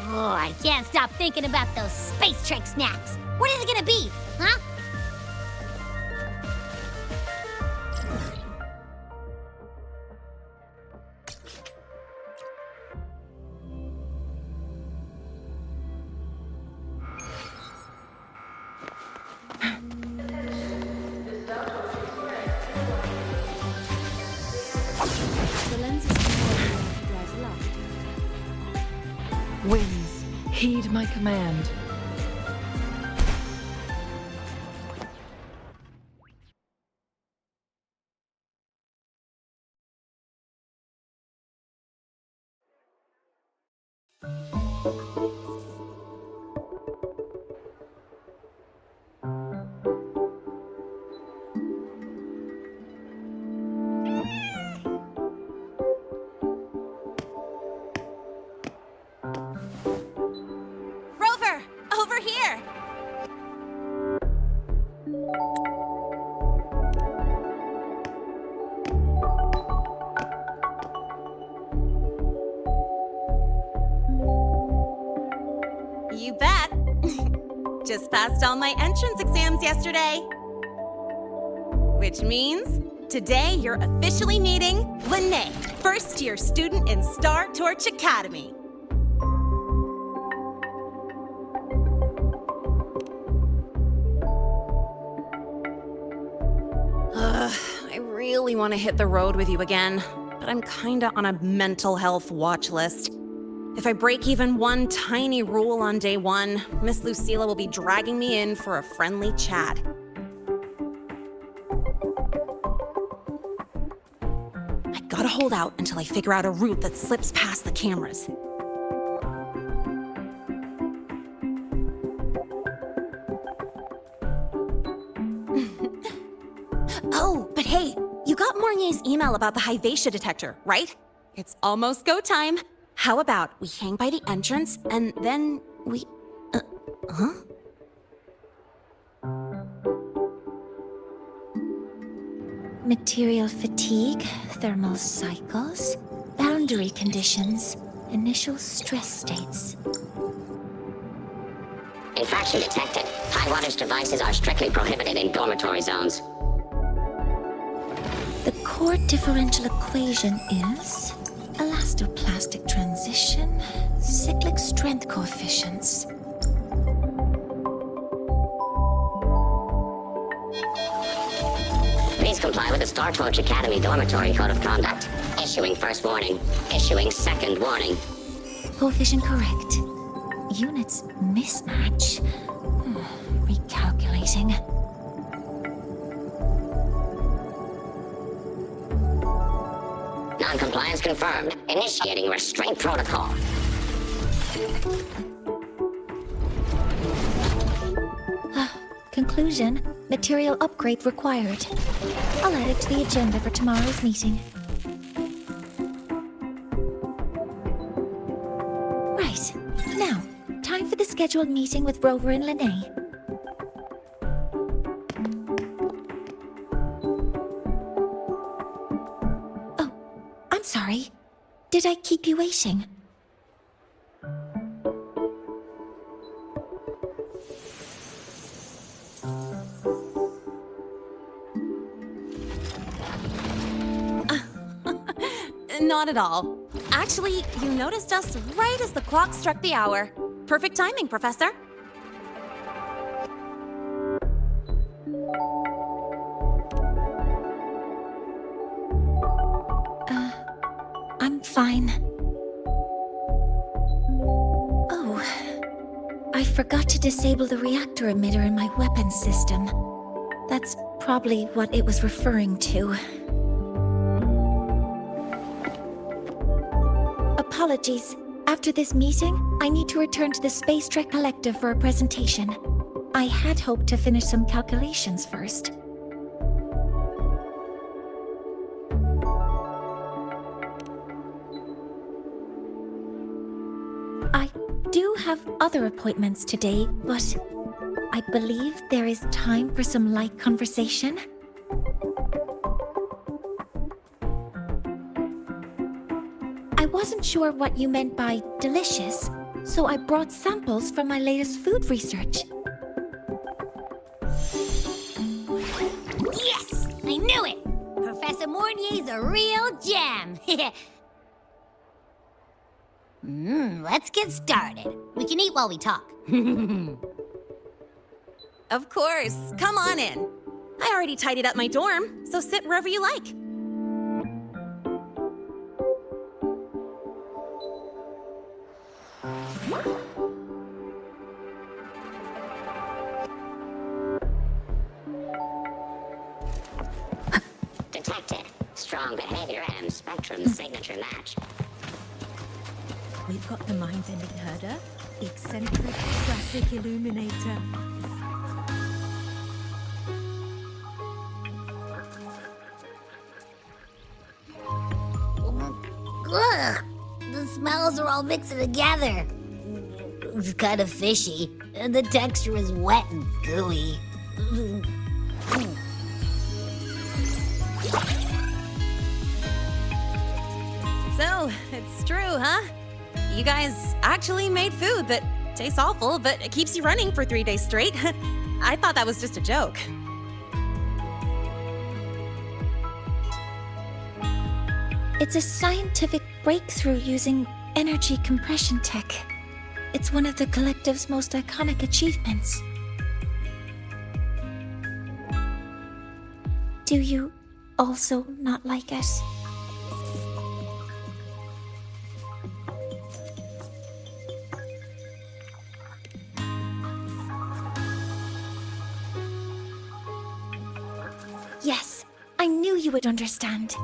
Oh, I can't stop thinking about those space trek snacks. What is it gonna be, huh? The lens is drives aloft. Winds, heed my command. Rover, over here! You bet. Just passed all my entrance exams yesterday. Which means today you're officially meeting Lene, first-year student in Star Torch Academy. I really want to hit the road with you again, but I'm kinda on a mental health watch list. If I break even one tiny rule on day one, Miss Lucilla will be dragging me in for a friendly chat. I gotta hold out until I figure out a route that slips past the cameras. Oh, but hey, you got Mornier's email about the Hyvatia detector, right? It's almost go time. How about we hang by the entrance and then we... huh? Material fatigue, thermal cycles, boundary conditions, initial stress states. Infraction detected. High wattage devices are strictly prohibited in dormitory zones. The core differential equation is elastoplastic transition, cyclic strength coefficients. Please comply with the Star Torch Academy Dormitory Code of Conduct. Issuing first warning. Issuing second warning. Coefficient correct. Units mismatch. Recalculating. Non-compliance confirmed. Initiating restraint protocol. Conclusion, material upgrade required. I'll add it to the agenda for tomorrow's meeting. Right. Now, time for the scheduled meeting with Rover and Lene. Oh, I'm sorry. Did I keep you waiting? Not at all. Actually, you noticed us right as the clock struck the hour. Perfect timing, Professor. I'm fine. Oh, I forgot to disable the reactor emitter in my weapons system. That's probably what it was referring to. Apologies. After this meeting, I need to return to the Space Trek Collective for a presentation. I had hoped to finish some calculations first. I do have other appointments today, but I believe there is time for some light conversation. I wasn't sure what you meant by delicious, so I brought samples from my latest food research. Yes! I knew it! Professor Mornier's a real gem! Let's get started. We can eat while we talk. Of course. Come on in. I already tidied up my dorm, so sit wherever you like. Detected. Strong behavior and spectrum signature match. We've got the mind-bending herder, the eccentric traffic illuminator. Ugh! The smells are all mixing together. It's kind of fishy, and the texture is wet and gooey. So, it's true, huh? You guys actually made food that tastes awful, but it keeps you running for 3 days straight. I thought that was just a joke. It's a scientific breakthrough using energy compression tech. It's one of the collective's most iconic achievements. Do you also not like it? Yes, I knew you would understand.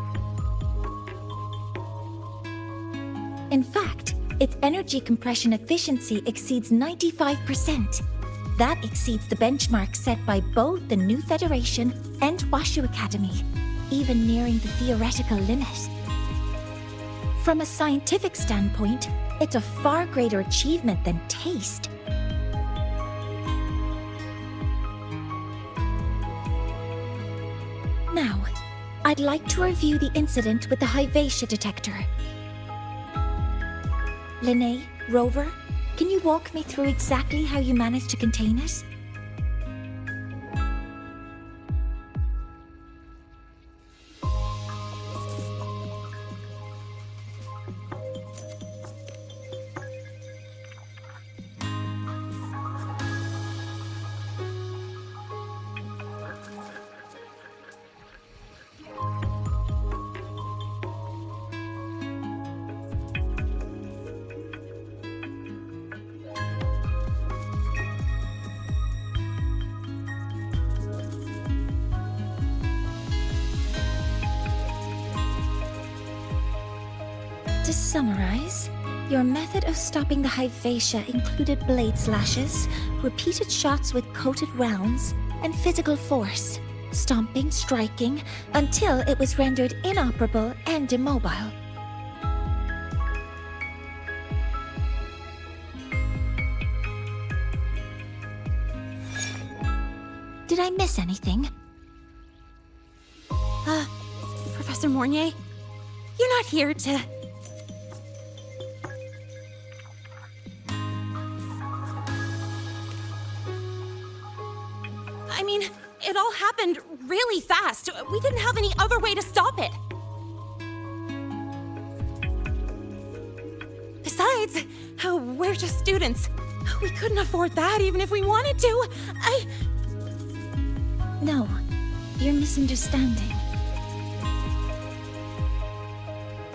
In fact, its energy compression efficiency exceeds 95%. That exceeds the benchmark set by both the New Federation and Washu Academy, even nearing the theoretical limit. From a scientific standpoint, it's a far greater achievement than taste. Now, I'd like to review the incident with the Hyvatia detector. Linnae, Rover, can you walk me through exactly how you managed to contain it? To summarize, your method of stopping the Hyvatia included blade slashes, repeated shots with coated rounds, and physical force, stomping, striking, until it was rendered inoperable and immobile. Did I miss anything? Professor Mornier, you're not here to... I mean, it all happened really fast. We didn't have any other way to stop it. Besides, we're just students. We couldn't afford that even if we wanted to. No, you're misunderstanding.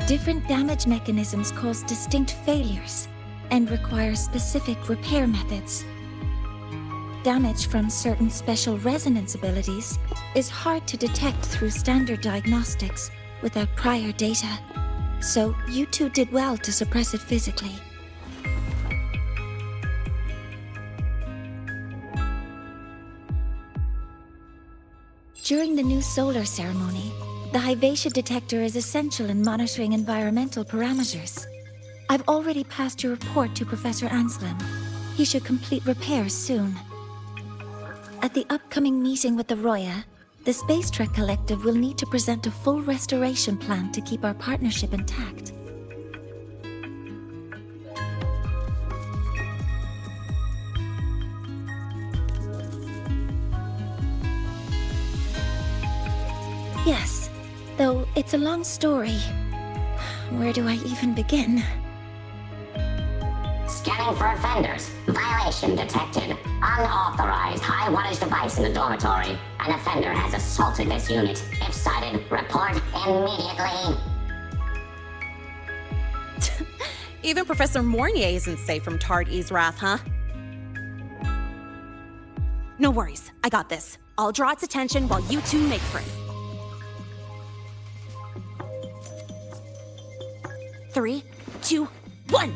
Different damage mechanisms cause distinct failures and require specific repair methods. Damage from certain special resonance abilities is hard to detect through standard diagnostics without prior data, so you two did well to suppress it physically. During the new solar ceremony, the Hyvatia detector is essential in monitoring environmental parameters. I've already passed your report to Professor Anslin. He should complete repairs soon. At the upcoming meeting with the Roya, the Space Trek Collective will need to present a full restoration plan to keep our partnership intact. Yes, though it's a long story. Where do I even begin? Scanning for offenders. Violation detected. Unauthorized high wattage device in the dormitory. An offender has assaulted this unit. If sighted, report immediately. Even Professor Mornier isn't safe from Tard-E's wrath, huh? No worries, I got this. I'll draw its attention while you two make for it. 3, 2, 1!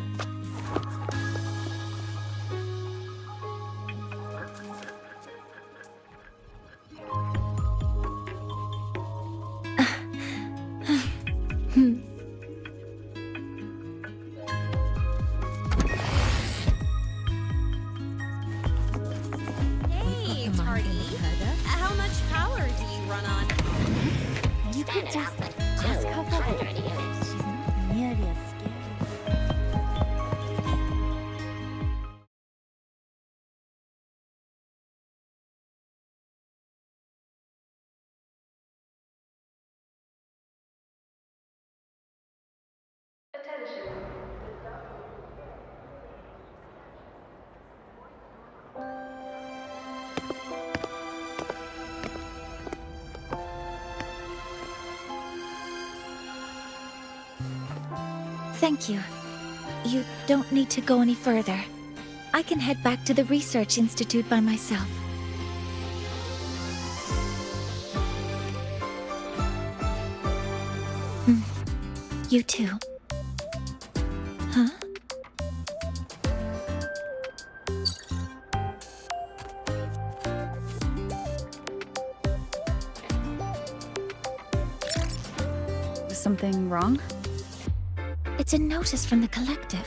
Hey, Tardy. How much power do you run on? You could Standard just output, ask her for 200 it. units. She's not nearly as scary. Thank you. You don't need to go any further. I can head back to the Research Institute by myself. You too. Huh? Was something wrong? It's a notice from the collective.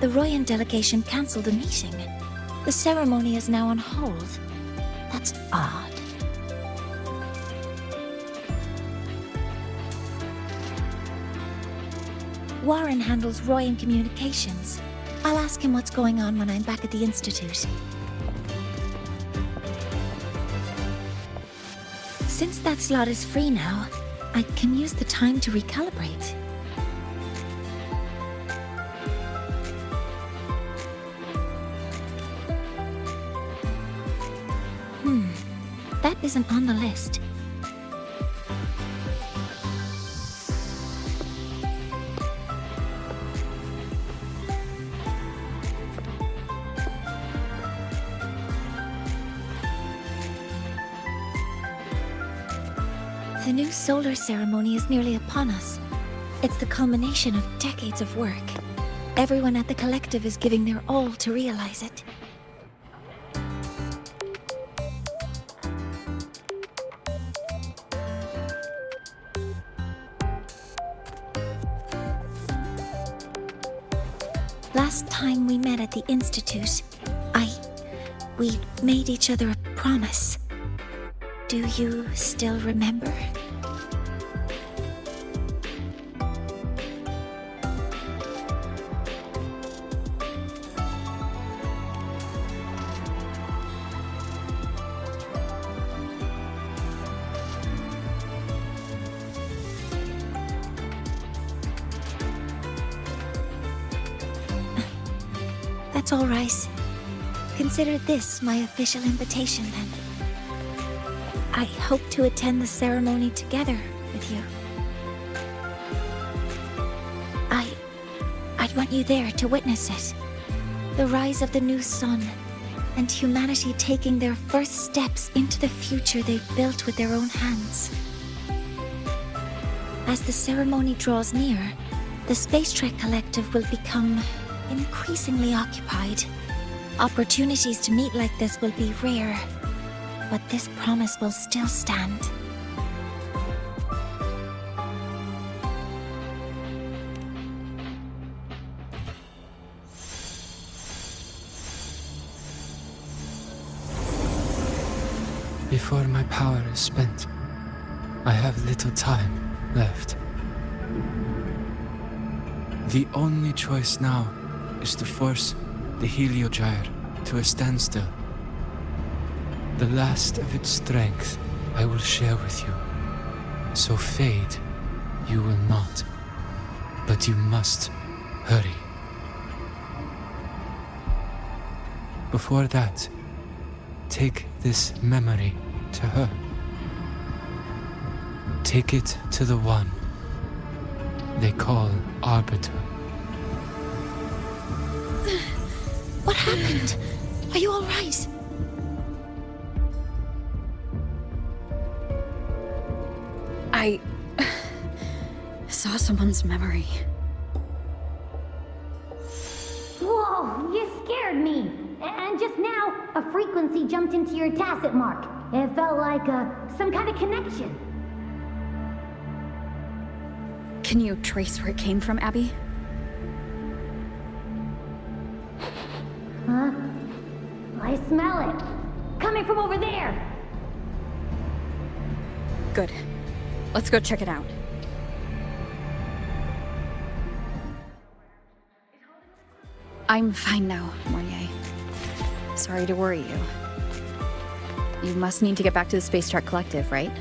The Royan delegation cancelled the meeting. The ceremony is now on hold. That's odd. Warren handles Royan communications. I'll ask him what's going on when I'm back at the Institute. Since that slot is free now, I can use the time to recalibrate. That isn't on the list. The new solar ceremony is nearly upon us. It's the culmination of decades of work. Everyone at the collective is giving their all to realize it. Last time we met at the Institute, we made each other a promise. Do you still remember? That's all, Rice. Consider this my official invitation, then. I hope to attend the ceremony together with you. I'd want you there to witness it. The rise of the new sun, and humanity taking their first steps into the future they've built with their own hands. As the ceremony draws near, the Space Trek Collective will become increasingly occupied. Opportunities to meet like this will be rare, but this promise will still stand. Before my power is spent, I have little time left. The only choice now is to force the Heliogyre to a standstill. The last of its strength I will share with you. So fade, you will not. But you must hurry. Before that, take this memory to her. Take it to the one they call Arbiter. What happened? Are you all right? I saw someone's memory. Whoa, you scared me. And just now, a frequency jumped into your tacit mark. It felt like some kind of connection. Can you trace where it came from, Abby? Huh? I smell it. Coming from over there. Good. Let's go check it out. I'm fine now, Mornier. Sorry to worry you. You must need to get back to the Space Trek Collective, right?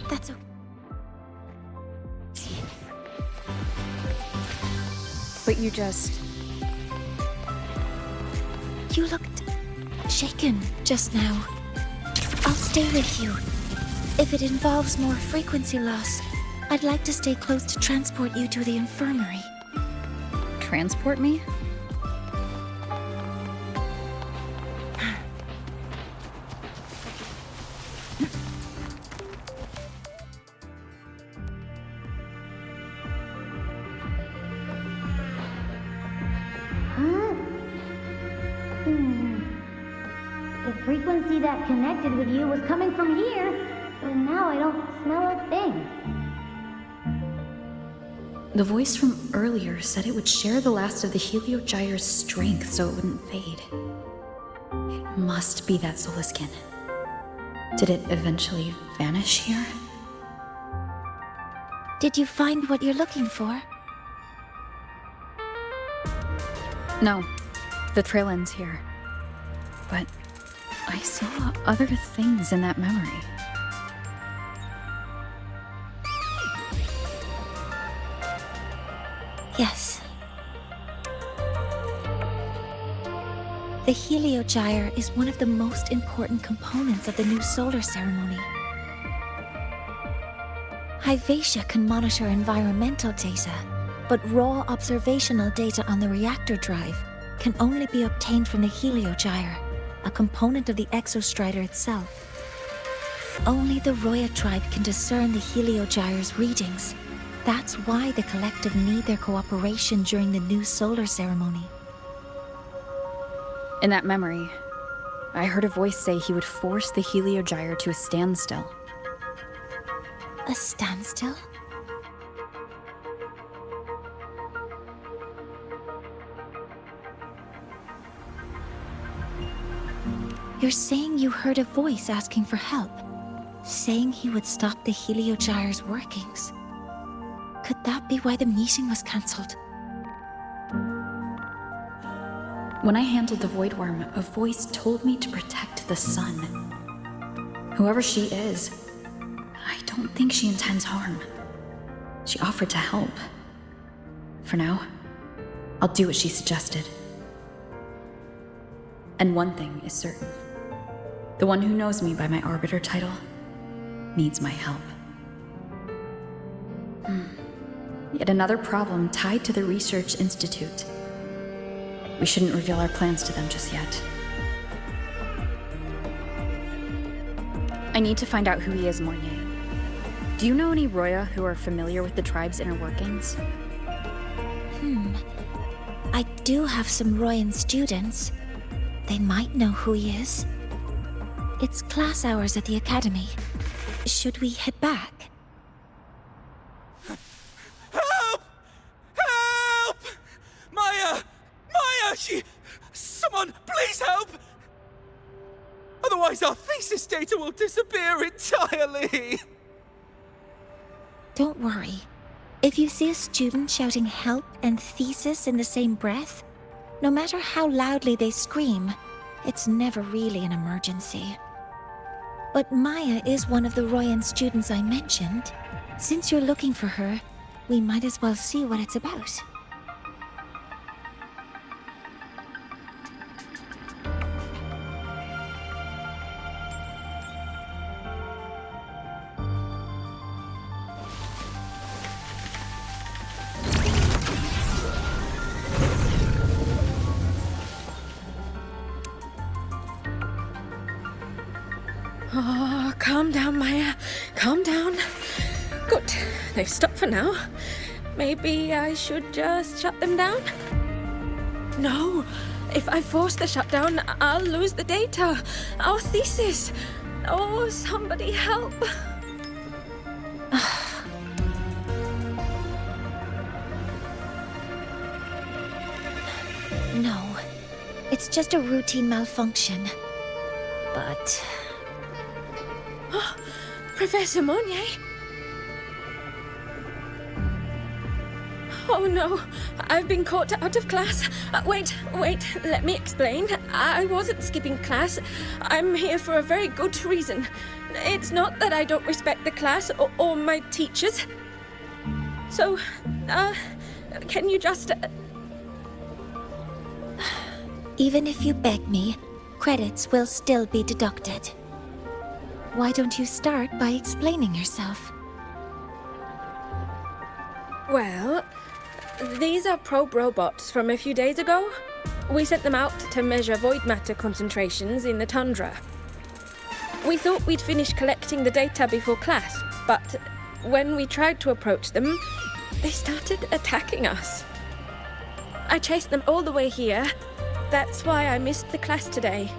That's okay. But you just... You looked shaken just now. I'll stay with you. If it involves more frequency loss, I'd like to stay close to transport you to the infirmary. transport me? The frequency that connected with you was coming from here, but now I don't smell a thing. The voice from earlier said it would share the last of the Heliogyre's strength so it wouldn't fade. It must be that solar skin. Did it eventually vanish here? Did you find what you're looking for? No, the trail ends here. But I saw other things in that memory. Yes. The Heliogyre is one of the most important components of the new solar ceremony. Hyvatia can monitor environmental data, but raw observational data on the reactor drive can only be obtained from the Heliogyre, a component of the exostrider itself. Only the Roya tribe can discern the Heliogyre's readings. That's why the collective need their cooperation during the new solar ceremony. In that memory, I heard a voice say he would force the Heliogyre to a standstill. A standstill? You're saying you heard a voice asking for help, saying he would stop the Heliogyre's workings. Could that be why the meeting was cancelled? When I handled the Void Worm, a voice told me to protect the sun. Whoever she is, I don't think she intends harm. She offered to help. For now, I'll do what she suggested. And one thing is certain. The one who knows me by my Arbiter title needs my help. Yet another problem tied to the Research Institute. We shouldn't reveal our plans to them just yet. I need to find out who he is, Mornier. Do you know any Roya who are familiar with the tribe's inner workings? I do have some Royan students. They might know who he is. It's class hours at the academy. Should we head back? Help! Help! Maya! Maya! Someone, please help! Otherwise our thesis data will disappear entirely! Don't worry. If you see a student shouting help and thesis in the same breath, no matter how loudly they scream, it's never really an emergency. But Maya is one of the Royan students I mentioned. Since you're looking for her, we might as well see what it's about. Oh, calm down, Maya. Calm down. Good. They've stopped for now. Maybe I should just shut them down? No. If I force the shutdown, I'll lose the data. Our thesis. Oh, somebody help. No. It's just a routine malfunction. But... Professor Monnier? Oh no, I've been caught out of class. Wait, let me explain. I wasn't skipping class. I'm here for a very good reason. It's not that I don't respect the class or my teachers. So, can you just... Even if you beg me, credits will still be deducted. Why don't you start by explaining yourself? Well, these are probe robots from a few days ago. We sent them out to measure void matter concentrations in the tundra. We thought we'd finish collecting the data before class, but when we tried to approach them, they started attacking us. I chased them all the way here. That's why I missed the class today.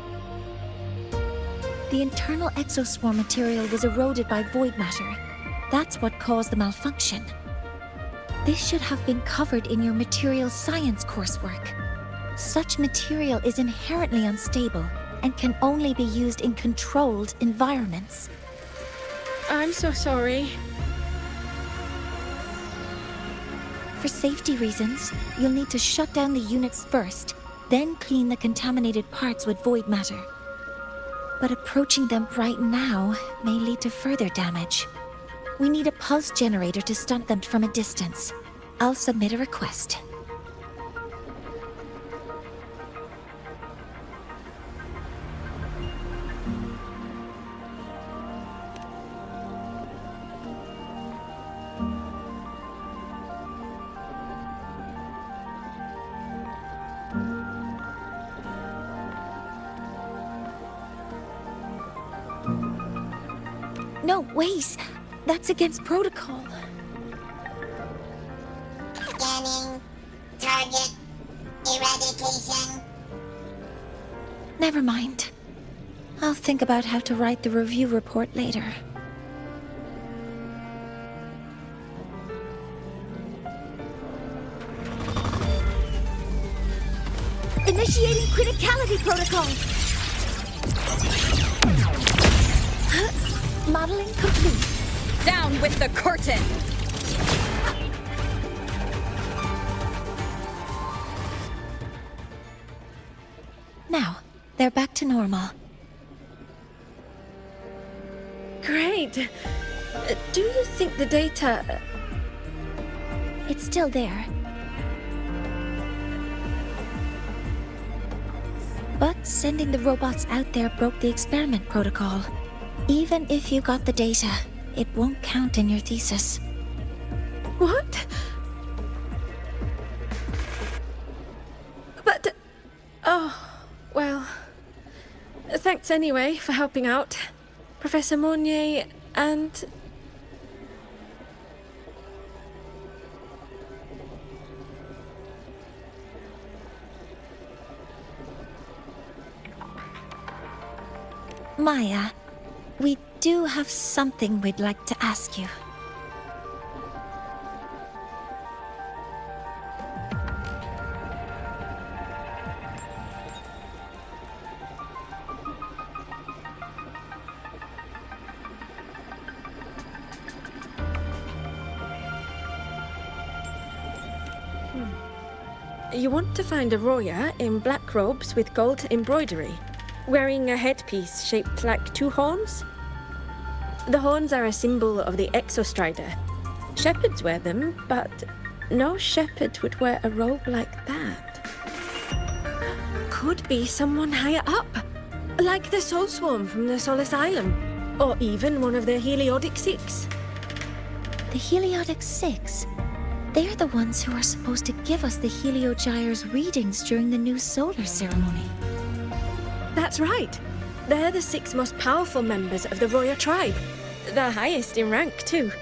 The internal exoswarm material was eroded by void matter. That's what caused the malfunction. This should have been covered in your material science coursework. Such material is inherently unstable and can only be used in controlled environments. I'm so sorry. For safety reasons, you'll need to shut down the units first, then clean the contaminated parts with void matter. But approaching them right now may lead to further damage. We need a pulse generator to stun them from a distance. I'll submit a request. No, wait! That's against protocol. Scanning. Target. Eradication. Never mind. I'll think about how to write the review report later. Initiating criticality protocol! Modeling complete. Down with the curtain! Now, they're back to normal. Great. Do you think the data... It's still there. But sending the robots out there broke the experiment protocol. Even if you got the data, it won't count in your thesis. What? But... Oh, well... Thanks anyway for helping out, Professor Mornier, and... Maya, we do have something we'd like to ask you. You want to find a Roya in black robes with gold embroidery, wearing a headpiece shaped like two horns? The horns are a symbol of the Exostrider. Shepherds wear them, but no shepherd would wear a robe like that. Could be someone higher up, like the Soul Swarm from the Soul Asylum, or even one of the Heliodic Six. The Heliodic Six? They're the ones who are supposed to give us the Heliogyre's readings during the new solar ceremony. That's right. They're the 6 most powerful members of the Roya tribe. The highest in rank, too.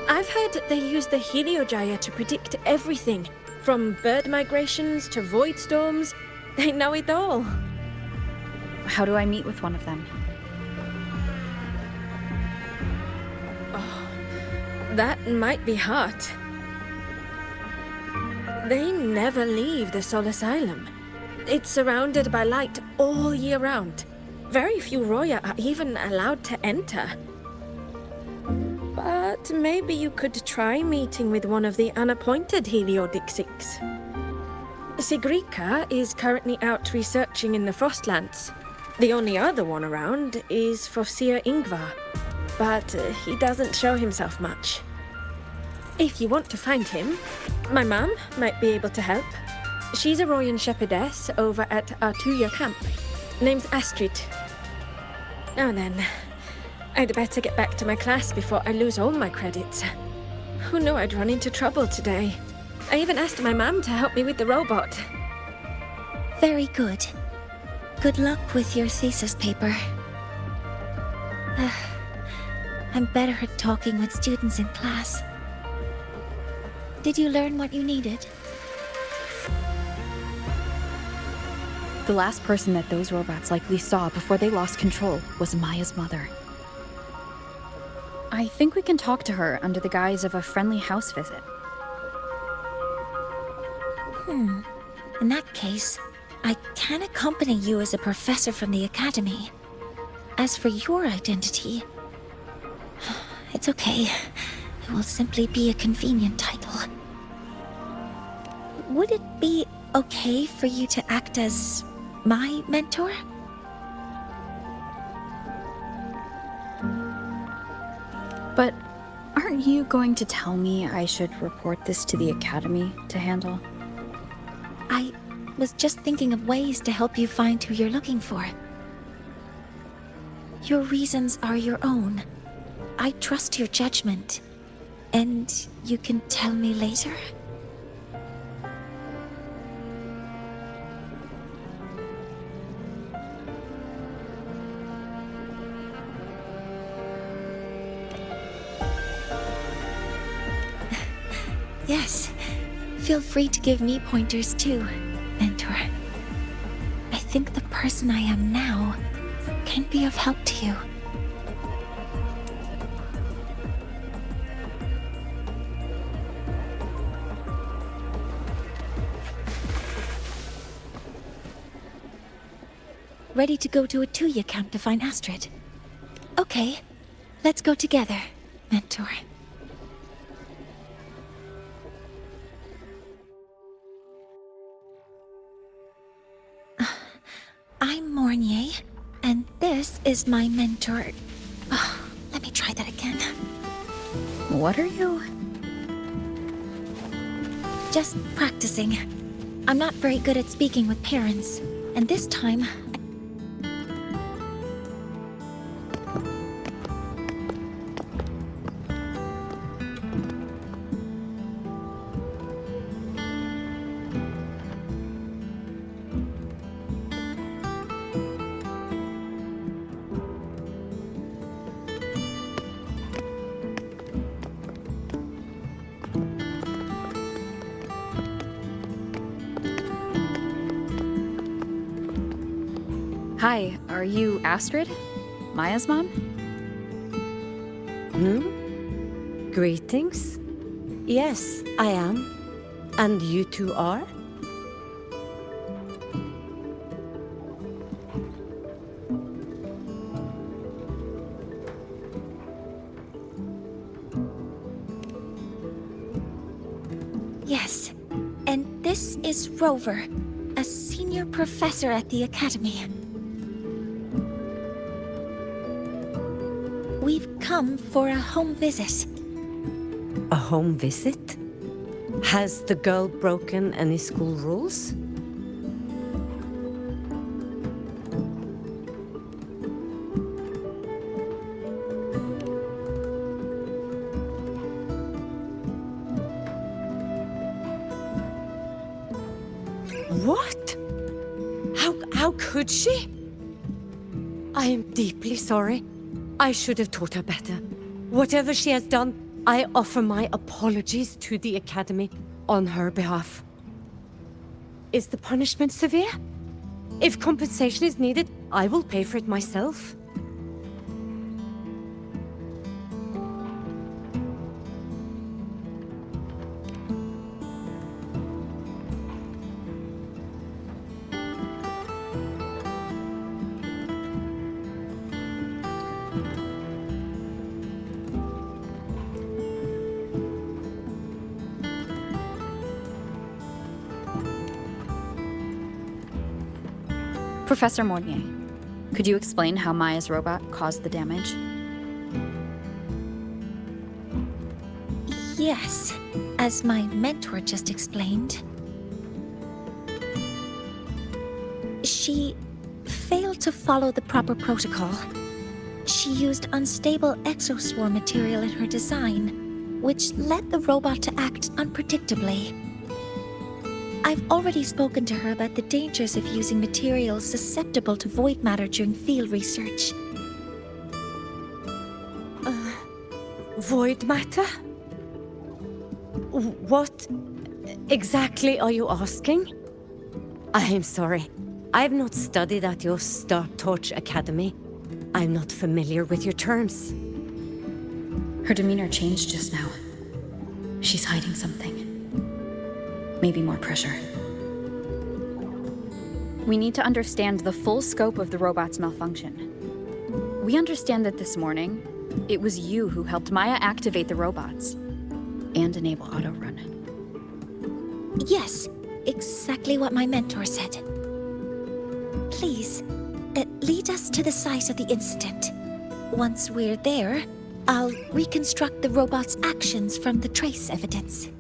I've heard they use the Heliogyre to predict everything, from bird migrations to void storms. They know it all. How do I meet with one of them? Oh, that might be hard. They never leave the Soul Asylum. It's surrounded by light all year round. Very few Roya are even allowed to enter. But maybe you could try meeting with one of the unappointed Heliodic Six. Sigrika is currently out researching in the Frostlands. The only other one around is Fossir Ingvar, but he doesn't show himself much. If you want to find him, my mum might be able to help. She's a Royan shepherdess over at Artuya camp. Name's Astrid. Now then, I'd better get back to my class before I lose all my credits. Who knew I'd run into trouble today? I even asked my mum to help me with the robot. Very good. Good luck with your thesis paper. I'm better at talking with students in class. Did you learn what you needed? The last person that those robots likely saw before they lost control was Maya's mother. I think we can talk to her under the guise of a friendly house visit. In that case, I can accompany you as a professor from the academy. As for your identity, it's okay. It will simply be a convenient title. Would it be okay for you to act as my mentor? But aren't you going to tell me I should report this to the academy to handle? I was just thinking of ways to help you find who you're looking for. Your reasons are your own. I trust your judgment. And you can tell me later? Yes. Feel free to give me pointers too, mentor. I think the person I am now can be of help to you. Ready to go to Artuya camp to find Astrid? Okay, let's go together, mentor. I'm Mornier, and this is my mentor. Let me try that again. What are you? Just practicing. I'm not very good at speaking with parents. And this time, Hi, are you Astrid? Maya's mom? Greetings. Yes, I am. And you two are? yes. And this is Rover, a senior professor at the Academy. We've come for a home visit. A home visit? Has the girl broken any school rules? What? How could she? I am deeply sorry. I should have taught her better. Whatever she has done, I offer my apologies to the Academy on her behalf. Is the punishment severe? If compensation is needed, I will pay for it myself. Professor Mornier, could you explain how Maya's robot caused the damage? Yes, as my mentor just explained. She failed to follow the proper protocol. She used unstable exoswarm material in her design, which led the robot to act unpredictably. I've already spoken to her about the dangers of using materials susceptible to void matter during field research. Void matter? What exactly are you asking? I am sorry. I have not studied at your Star Torch Academy. I'm not familiar with your terms. Her demeanor changed just now. She's hiding something. Maybe more pressure. We need to understand the full scope of the robot's malfunction. We understand that this morning, it was you who helped Maya activate the robots and enable auto-run. Yes, exactly what my mentor said. Please, lead us to the site of the incident. Once we're there, I'll reconstruct the robot's actions from the trace evidence.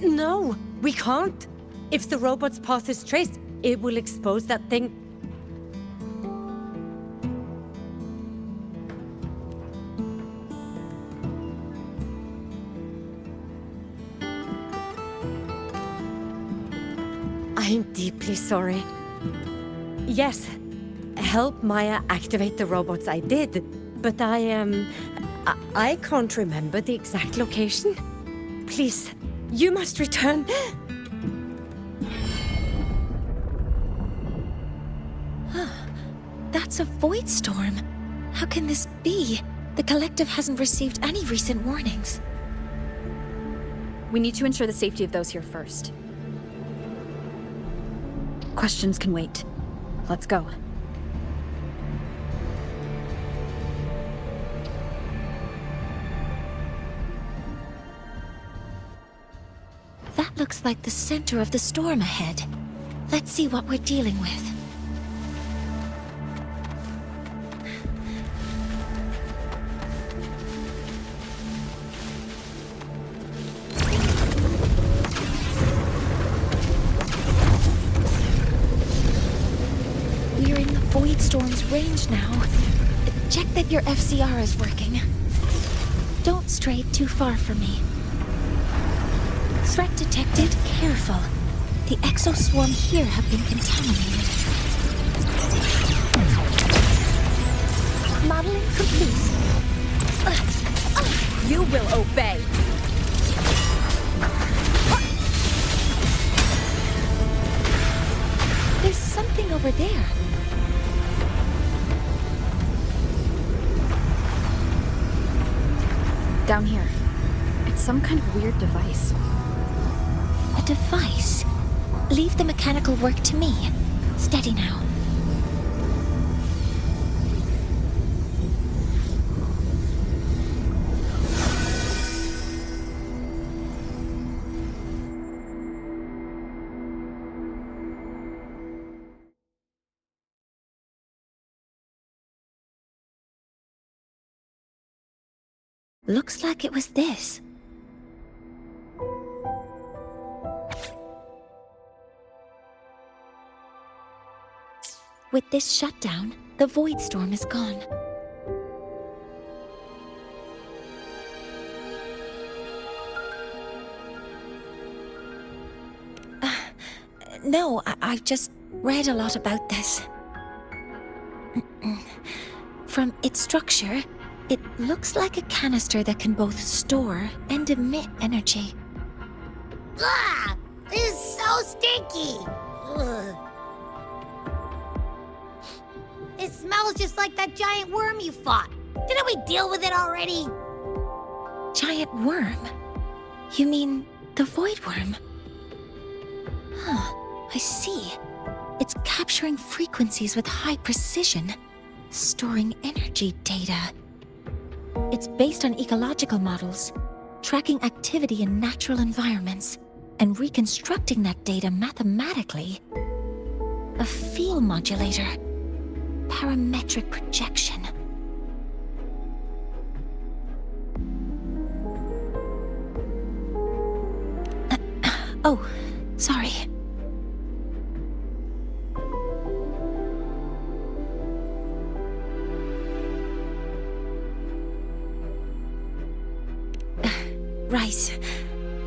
No, we can't. If the robot's path is traced, it will expose that thing. I am deeply sorry. Yes, help Maya activate the robots I did, but I can't remember the exact location. Please, you must return. That's a void storm. How can this be? The collective hasn't received any recent warnings. We need to ensure the safety of those here first. Questions can wait. Let's go. That looks like the center of the storm ahead. Let's see what we're dealing with. in the Void Storm's range now. Check that your FCR is working. Don't stray too far from me. Threat detected. Careful. The exoswarm here have been contaminated. Modeling complete. You will obey. There's something over there. Down here. It's some kind of weird device. A device? Leave the mechanical work to me. Steady now. Looks like it was this. With this shutdown, the Void Storm is gone. No, I've just read a lot about this. From its structure, it looks like a canister that can both store and emit energy. Ah! This is so stinky! Ugh. It smells just like that giant worm you fought. Didn't we deal with it already? Giant worm? You mean the Void Worm? Huh, I see. It's capturing frequencies with high precision, storing energy data. It's based on ecological models, tracking activity in natural environments, and reconstructing that data mathematically. A field modulator. Parametric projection. Oh, sorry. Right.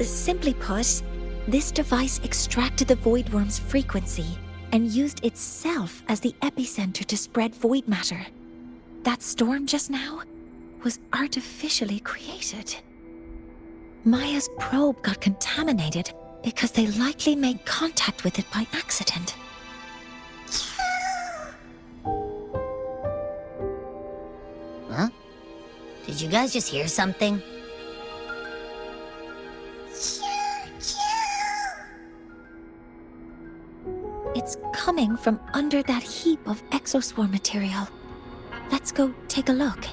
Simply put, this device extracted the Void Worm's frequency and used itself as the epicenter to spread void matter. That storm just now was artificially created. Maya's probe got contaminated because they likely made contact with it by accident. Huh? Did you guys just hear something? It's coming from under that heap of exoswarm material. Let's go take a look.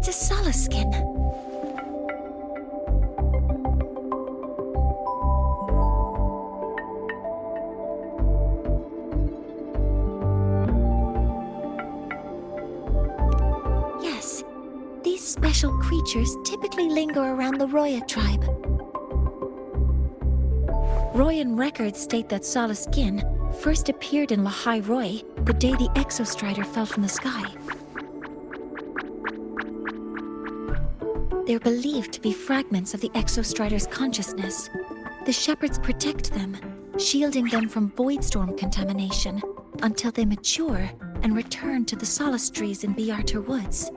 It's a Solace skin. Yes, these special creatures typically linger around the Roya tribe. Royan records state that Solace skin first appeared in Lahai Roy the day the Exostrider fell from the sky. They're believed to be fragments of the Exostrider's consciousness. The shepherds protect them, shielding them from void storm contamination until they mature and return to the Solace trees in Biarter Woods.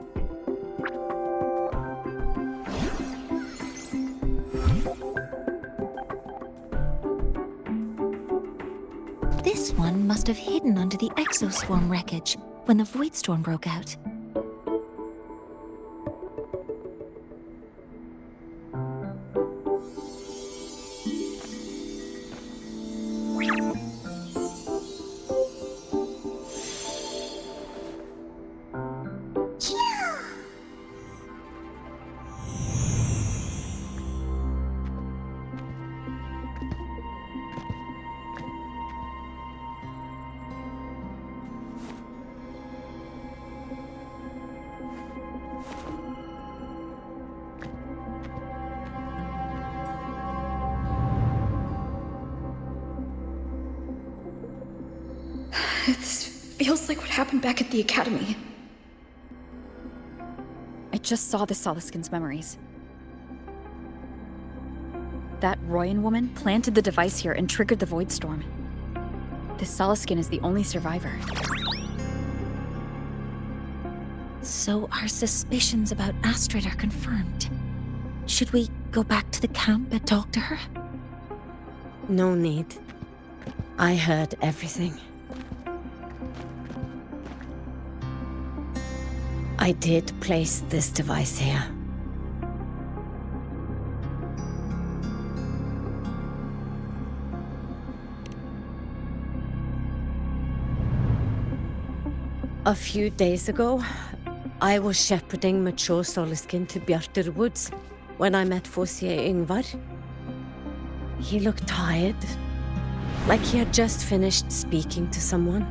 This one must have hidden under the exoswarm wreckage when the void storm broke out. This feels like what happened back at the Academy. I just saw the Soliskin's memories. That Royan woman planted the device here and triggered the Void Storm. This Soliskin is the only survivor. So our suspicions about Astrid are confirmed. Should we go back to the camp and talk to her? No need. I heard everything. I did place this device here. A few days ago, I was shepherding mature Soliskin to Bjartur Woods when I met Fossier Yngvar. He looked tired, like he had just finished speaking to someone.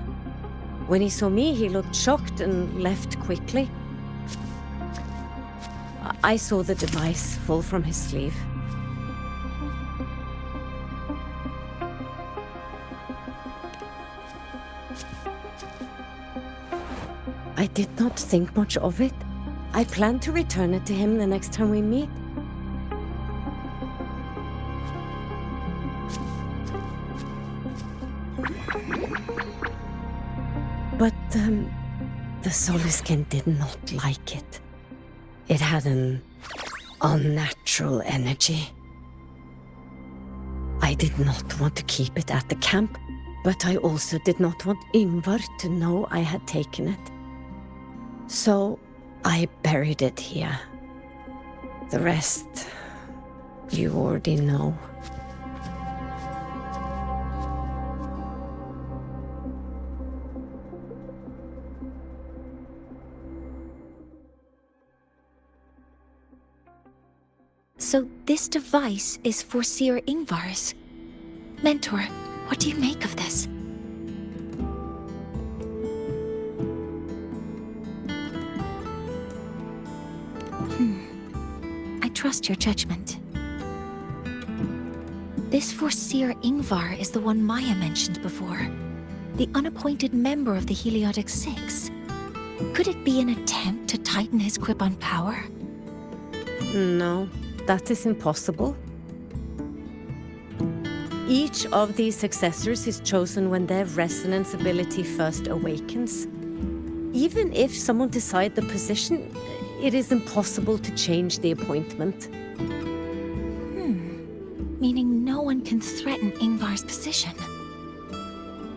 When he saw me, he looked shocked and left quickly. I saw the device fall from his sleeve. I did not think much of it. I plan to return it to him the next time we meet. But, the Soliskin did not like it. It had an unnatural energy. I did not want to keep it at the camp, but I also did not want Yngvar to know I had taken it. So I buried it here. The rest, you already know. So this device is for Seer Yngvar's. Mentor, what do you make of this? I trust your judgment. This Forseer Yngvar is the one Maya mentioned before. The unappointed member of the Heliotic Six. Could it be an attempt to tighten his grip on power? No, that is impossible. Each of these successors is chosen when their resonance ability first awakens. Even if someone decides the position, it is impossible to change the appointment. Meaning no one can threaten Yngvar's position.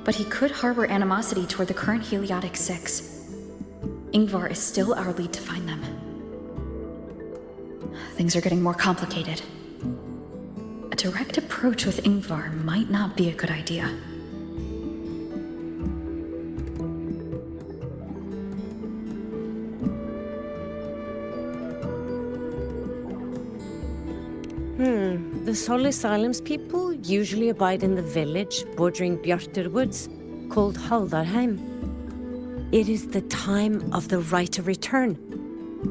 But he could harbor animosity toward the current Heliotic Six. Yngvar is still our lead to find them. Things are getting more complicated. A direct approach with Yngvar might not be a good idea. The Solis Islands people usually abide in the village bordering Bjartur Woods, called Haldarheim. It is the time of the right of return.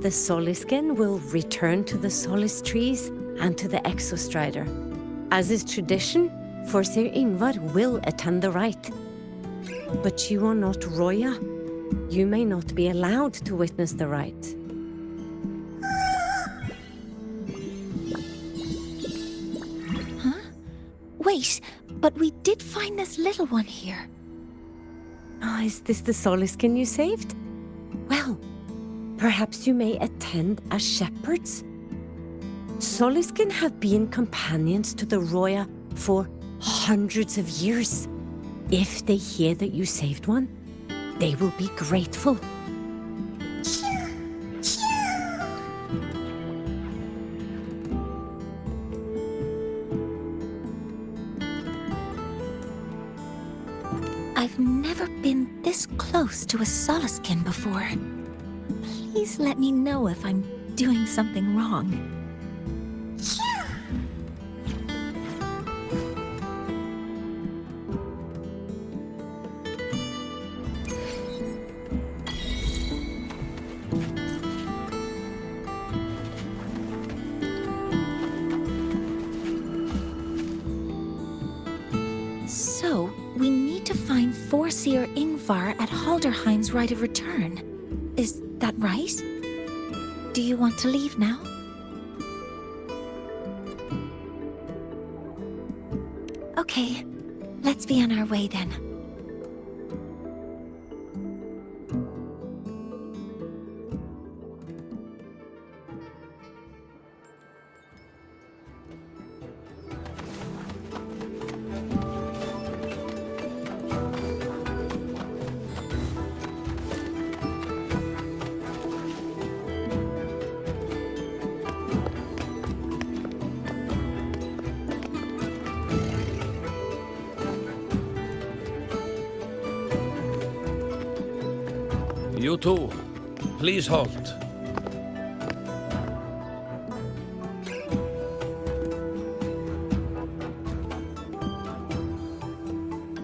The Soliskin will return to the Solis trees and to the Exostrider. As is tradition, Forseer Yngvar will attend the rite. But you are not Roya. You may not be allowed to witness the rite. Wait, but we did find this little one here. Ah, is this the Soliskin you saved? Well, perhaps you may attend as shepherds. Soliskin have been companions to the Roya for hundreds of years. If they hear that you saved one, they will be grateful. I've never been this close to a Solaskin before. Please let me know if I'm doing something wrong. So, we need to find Forseer Ingvar at Halderheim's Rite of Return. Is that right? Do you want to leave now? Okay, let's be on our way then. You two, please halt.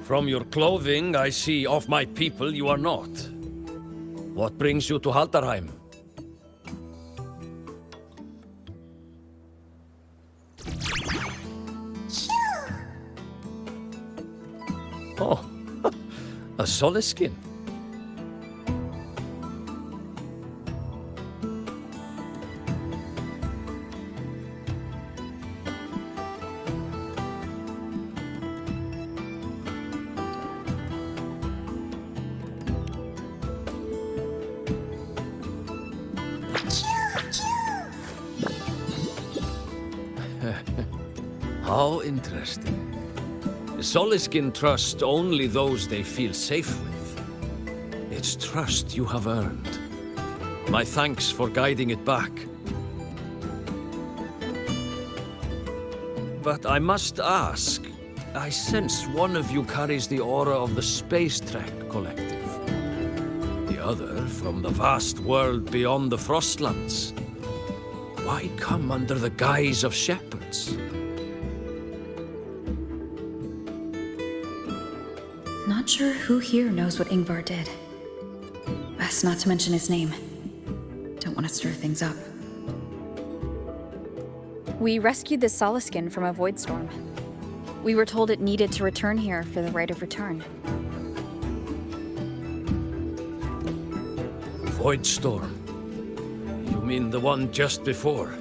From your clothing, I see of my people you are not. What brings you to Halderheim? Oh, a Solaskin. How interesting. Solaskin trust only those they feel safe with. It's trust you have earned. My thanks for guiding it back. But I must ask, I sense one of you carries the aura of the Space Trek Collective. The other from the vast world beyond the Frostlands. Why come under the guise of shepherds? Not sure who here knows what Ingvar did. Best not to mention his name. Don't want to stir things up. We rescued the Solaskin from a void storm. We were told it needed to return here for the Rite of Return. Void storm? You mean the one just before?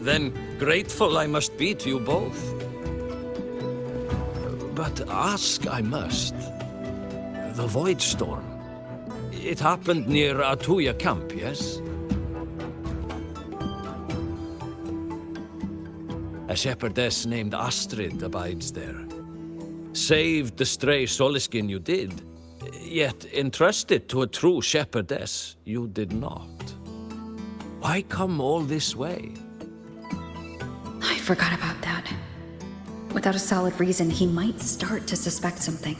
Then grateful I must be to you both. But ask I must. The Void Storm. It happened near Atuya camp, yes? A shepherdess named Astrid abides there. Saved the stray Solaskin you did, yet entrusted to a true shepherdess you did not. Why come all this way? I forgot about that. Without a solid reason, he might start to suspect something.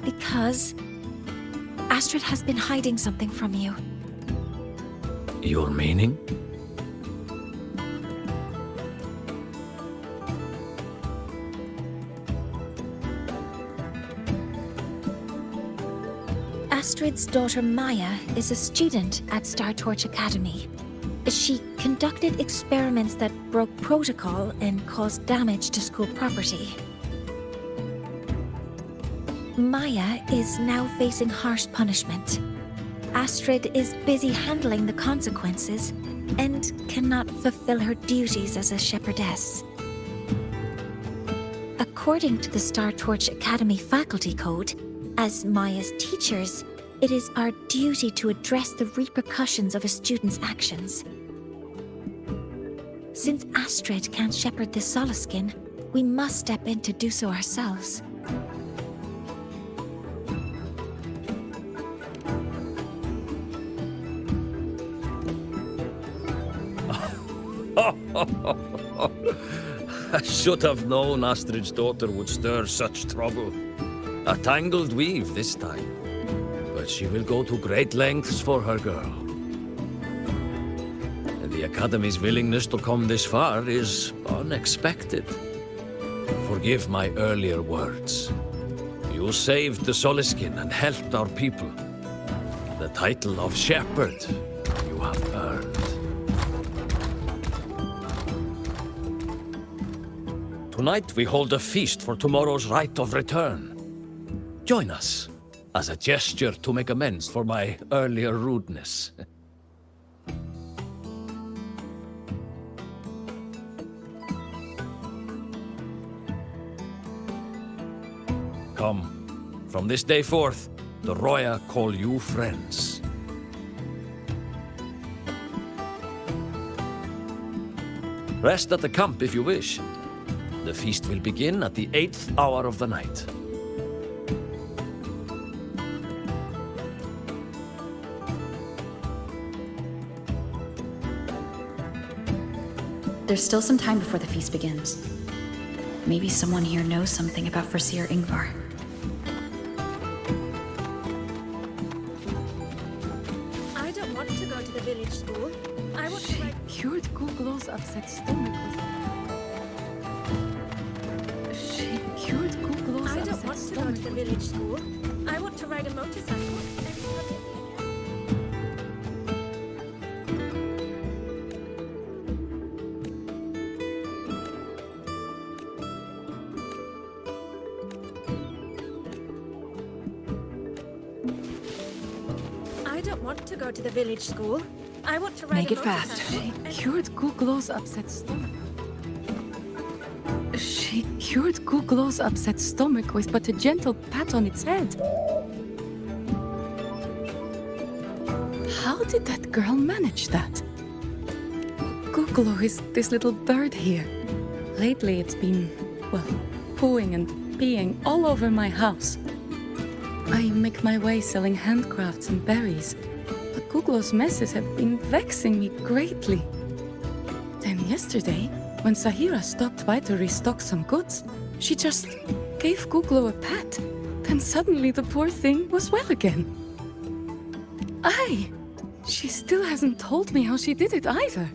Because Astrid has been hiding something from you. Your meaning? Astrid's daughter Maya is a student at Star Torch Academy. She conducted experiments that broke protocol and caused damage to school property. Maya is now facing harsh punishment. Astrid is busy handling the consequences, and cannot fulfill her duties as a shepherdess. According to the Star Torch Academy Faculty Code, as Maya's teachers, it is our duty to address the repercussions of a student's actions. Since Astrid can't shepherd the Solaskin, we must step in to do so ourselves. I should have known Astrid's daughter would stir such trouble. A tangled weave this time. But she will go to great lengths for her girl. The Academy's willingness to come this far is unexpected. Forgive my earlier words. You saved the Soliskin and helped our people. The title of shepherd you have earned. Tonight we hold a feast for tomorrow's rite of return. Join us, as a gesture to make amends for my earlier rudeness. Come, from this day forth, the Roya call you friends. Rest at the camp if you wish. The feast will begin at the 8th hour of the night. There's still some time before the feast begins. Maybe someone here knows something about Foreseer Ingvar. I don't want to go to the village school. I want to Cured Googlo's upset stomach She cured Googlo's I don't upset want to go stomach to the village school. I want to ride a motorcycle. I don't want to go to the village school. I want to ride Make a it fast. motorcycle. She cured Googlo's upset stomach. She cured Googlo's upset stomach with but a gentle pat on its head. How did that girl manage that? Googlo is this little bird here. Lately it's been, well, pooing and peeing all over my house. I make my way selling handcrafts and berries, but Googlo's messes have been vexing me greatly. Then yesterday, when Sahira stopped by to restock some goods, she just gave Googlo a pat. Then suddenly the poor thing was well again. Aye, she still hasn't told me how she did it either.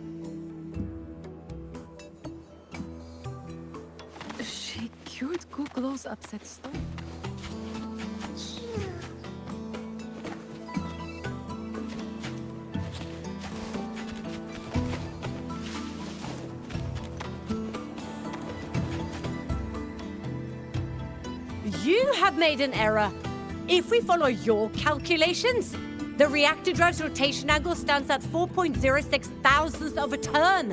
She cured Googlo's upset stomach. You have made an error. If we follow your calculations, the reactor drive's rotation angle stands at 4.06 thousandths of a turn.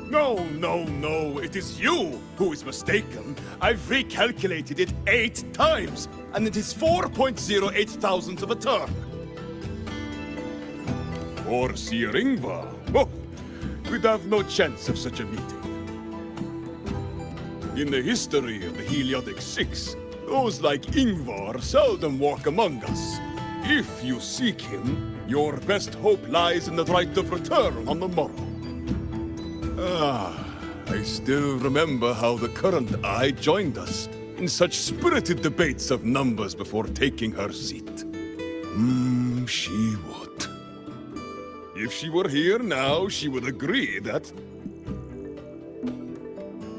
No, it is you who is mistaken. I've recalculated it 8 times, and it is 4.08 thousandths of a turn. Foreseer Ingvar? Oh, we'd have no chance of such a meeting. In the history of the Heliodic Six, those like Ingvar seldom walk among us. If you seek him, your best hope lies in the right of return on the morrow. I still remember how the current eye joined us in such spirited debates of numbers before taking her seat. She would. If she were here now, she would agree that...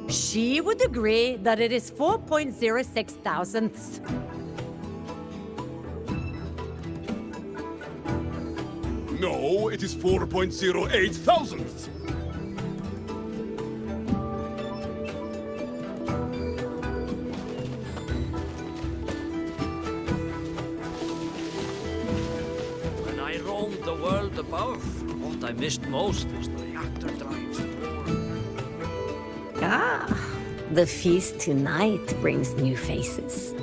She would agree that it is 4.06 thousandths. No, it is 4.08 thousandths. When I roamed the world above, what What I missed most was the reactor drives. The feast tonight brings new faces.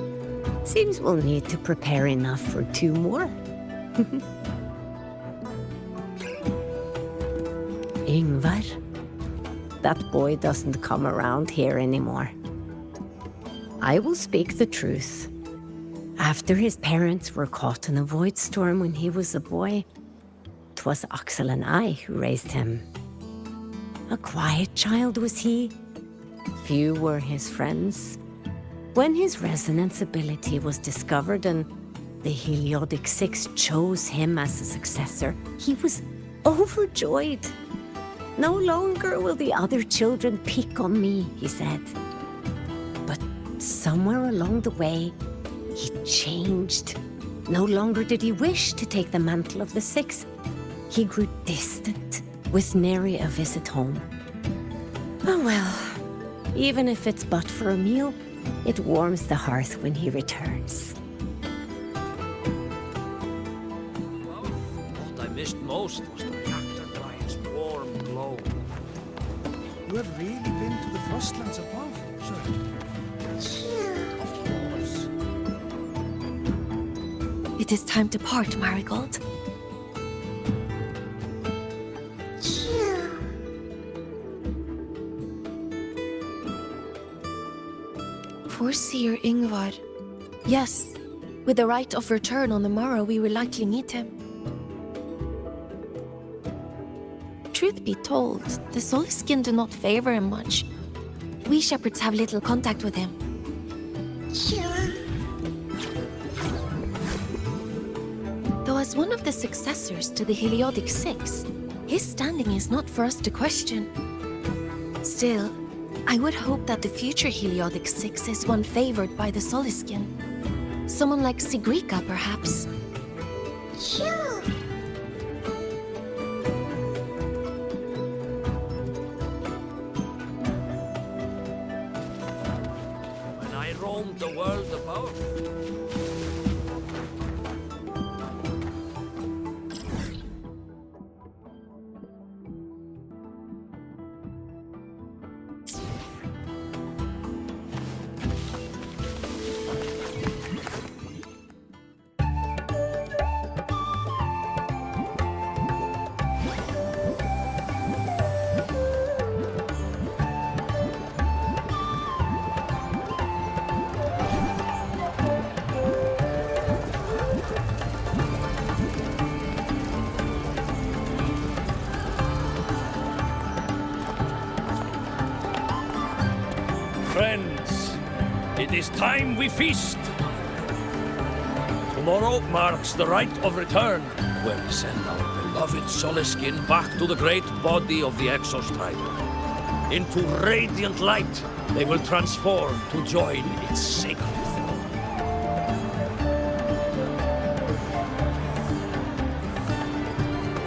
Seems we'll need to prepare enough for 2 more. Ingvar, that boy doesn't come around here anymore. I will speak the truth. After his parents were caught in a void storm when he was a boy, 'twas Axel and I who raised him. A quiet child was he. Few were his friends. When his resonance ability was discovered and the Heliodic Six chose him as a successor, he was overjoyed. No longer will the other children pick on me, he said. But somewhere along the way, he changed. No longer did he wish to take the mantle of the Six. He grew distant, with nary a visit home. Oh well, even if it's but for a meal, it warms the hearth when he returns. What I missed most was the reactor drive's warm glow. You have really been to the Frostlands above, sir? Of course. It is time to part, Marigold. Foreseer Ingvar. Yes, with the right of return on the morrow, we will likely meet him. Truth be told, the Soliskin do not favor him much. We shepherds have little contact with him. Though as one of the successors to the Heliodic Six, his standing is not for us to question. Still, I would hope that the future Heliodic Six is one favored by the Soliskin. Someone like Sigrika, perhaps. When I roamed the world about, friends, it is time we feast. Tomorrow marks the rite of return, where we send our beloved Soliskin back to the great body of the Exostrider. Into radiant light, they will transform to join its sacred throne.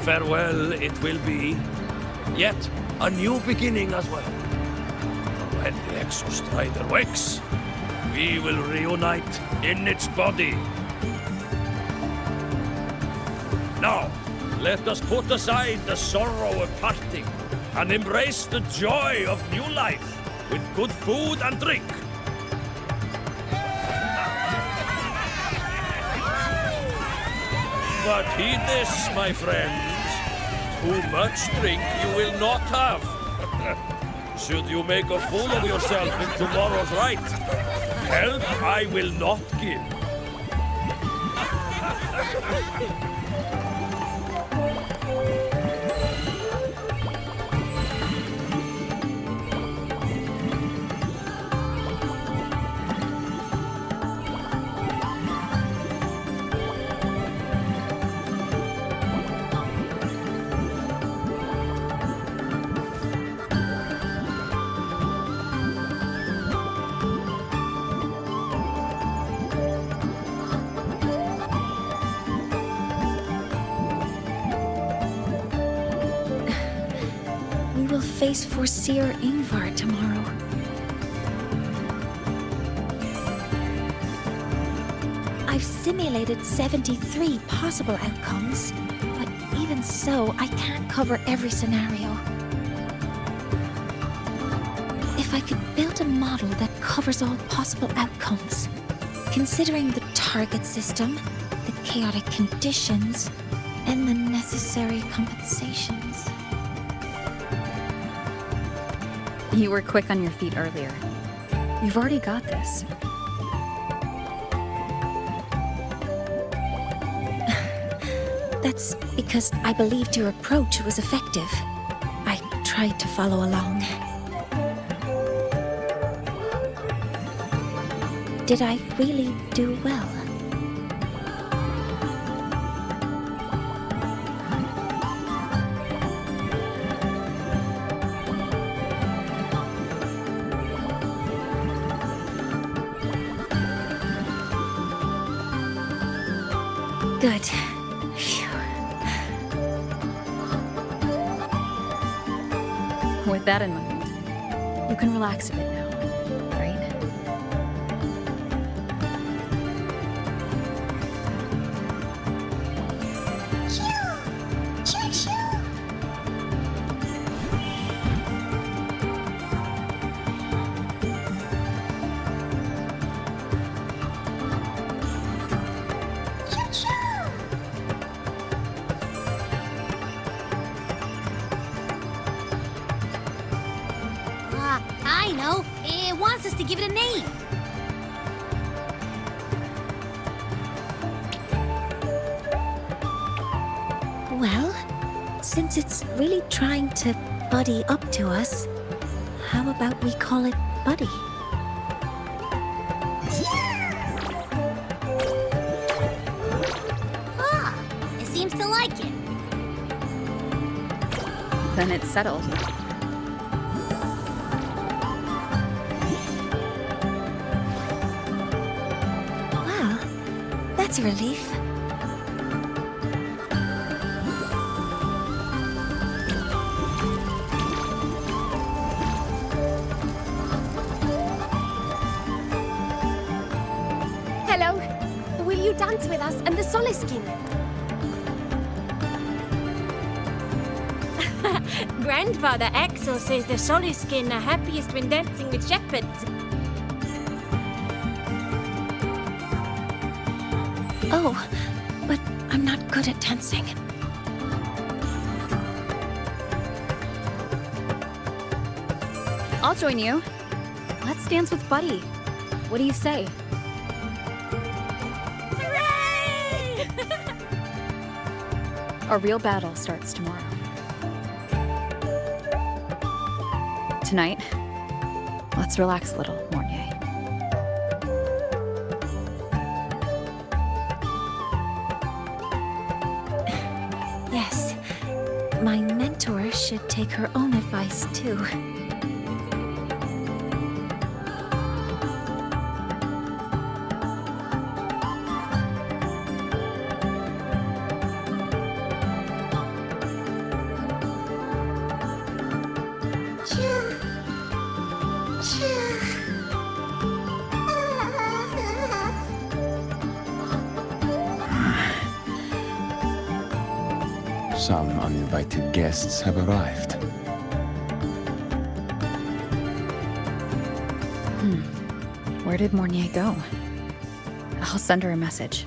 Farewell it will be, yet a new beginning as well. When the Exostrider wakes, we will reunite in its body. Now, let us put aside the sorrow of parting and embrace the joy of new life with good food and drink. But heed this, my friends. Too much drink you will not have. Should you make a fool of yourself in tomorrow's rite, help I will not give. We will face Foreseer Ingvar tomorrow. I've simulated 73 possible outcomes, but even so I can't cover every scenario. If I could build a model that covers all possible outcomes, considering the target system, the chaotic conditions, and the necessary compensations. You were quick on your feet earlier. You've already got this. That's because I believed your approach was effective. I tried to follow along. Did I really do well? Good. Phew. With that in mind, you can relax a bit now, right? I know. It wants us to give it a name. Well, since it's really trying to buddy up to us, how about we call it Buddy? Ah, it seems to like it. Then it's settled. Well, that's a relief. Hello. Will you dance with us and the Soliskin? Grandfather Axel says the Soliskin are happiest when dancing with shepherds. Oh, but I'm not good at dancing. I'll join you. Let's dance with Buddy. What do you say? Hooray! A real battle starts tomorrow. Tonight, let's relax a little, Mornier. Yes, my mentor should take her own advice too. Some uninvited guests have arrived. Where did Mornier go? I'll send her a message.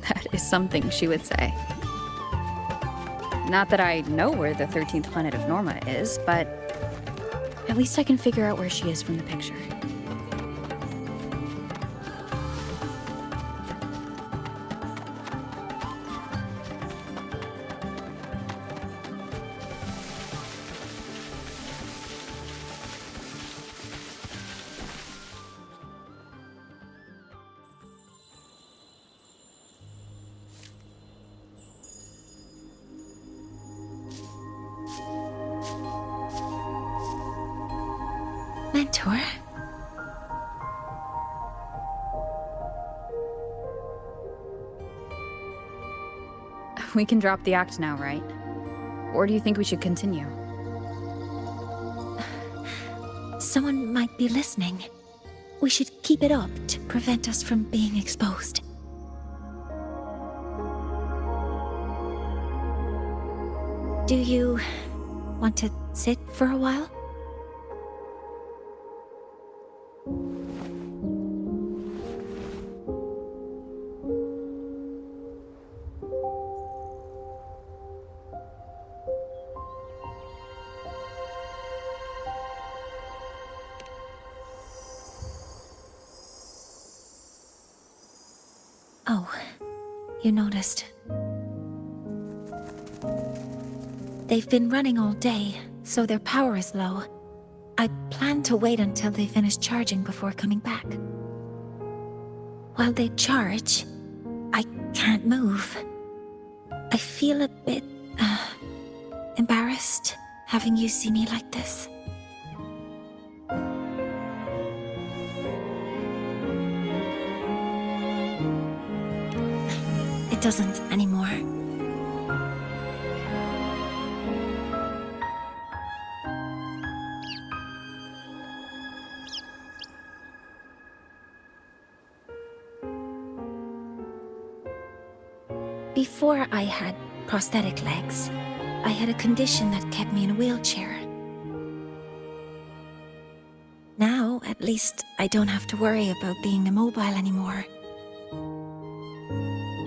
That is something she would say. Not that I know where the 13th planet of Norma is, but at least I can figure out where she is from the picture. Mentor? We can drop the act now, right? Or do you think we should continue? Someone might be listening. We should keep it up to prevent us from being exposed. Do you want to sit for a while? Oh, you noticed. They've been running all day, so their power is low. I plan to wait until they finish charging before coming back. While they charge, I can't move. I feel a bit, embarrassed having you see me like this. It doesn't anymore. Before I had prosthetic legs, I had a condition that kept me in a wheelchair. Now, at least, I don't have to worry about being immobile anymore.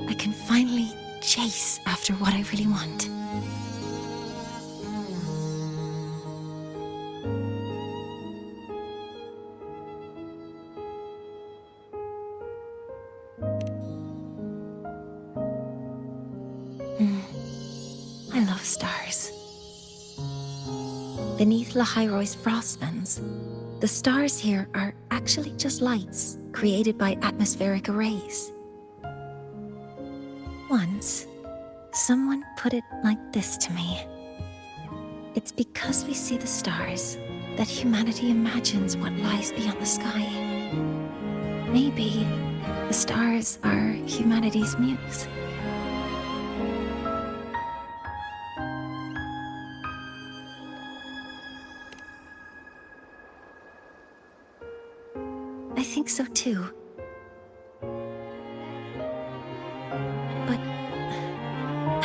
I can finally chase after what I really want. I love stars. Beneath Lahairoy's frostlands, the stars here are actually just lights created by atmospheric arrays. Once, someone put it like this to me. It's because we see the stars that humanity imagines what lies beyond the sky. Maybe the stars are humanity's muse. I think so too. But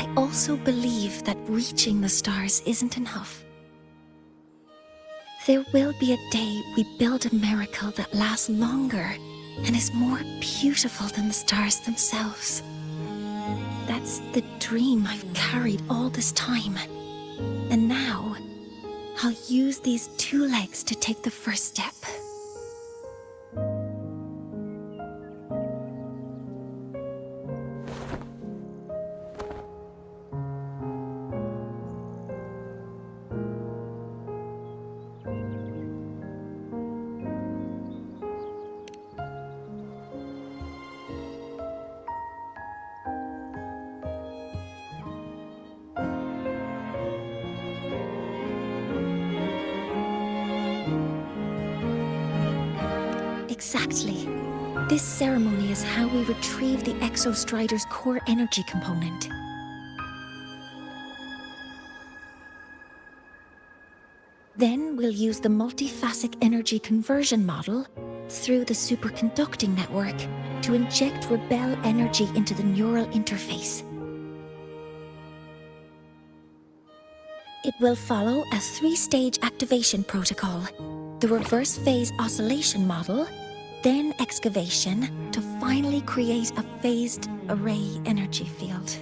I also believe that reaching the stars isn't enough. There will be a day we build a miracle that lasts longer and is more beautiful than the stars themselves. That's the dream I've carried all this time. And now, I'll use these 2 legs to take the first step. Exactly. This ceremony is how we retrieve the Exostrider's core energy component. Then we'll use the multiphasic energy conversion model through the superconducting network to inject rebel energy into the neural interface. It will follow a 3-stage activation protocol: the reverse phase oscillation model, then excavation, to finally create a phased array energy field.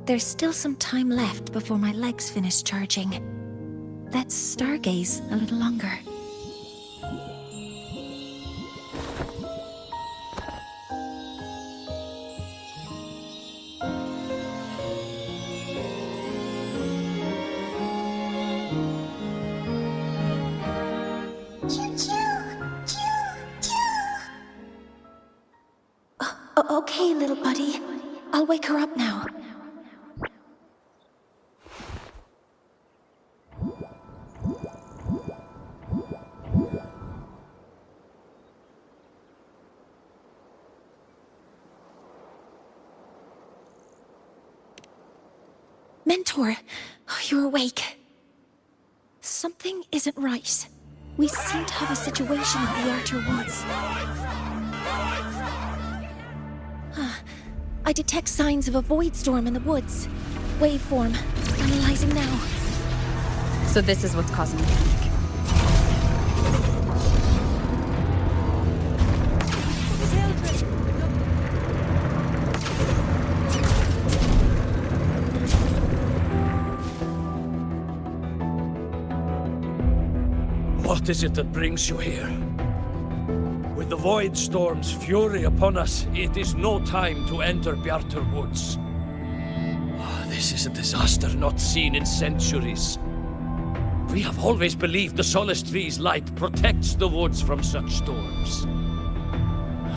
There's still some time left before my legs finish charging. Let's stargaze a little longer. Choo-choo! Okay, little buddy. I'll wake her up now. Mentor, you're awake. Something isn't right. We seem to have a situation in the Outer Woods. I detect signs of a void storm in the woods. Waveform. Analyzing now. So this is what's causing the panic. What is it that brings you here? With the Void Storm's fury upon us, it is no time to enter Bjartur Woods. This is a disaster not seen in centuries. We have always believed the Solace Tree's light protects the woods from such storms.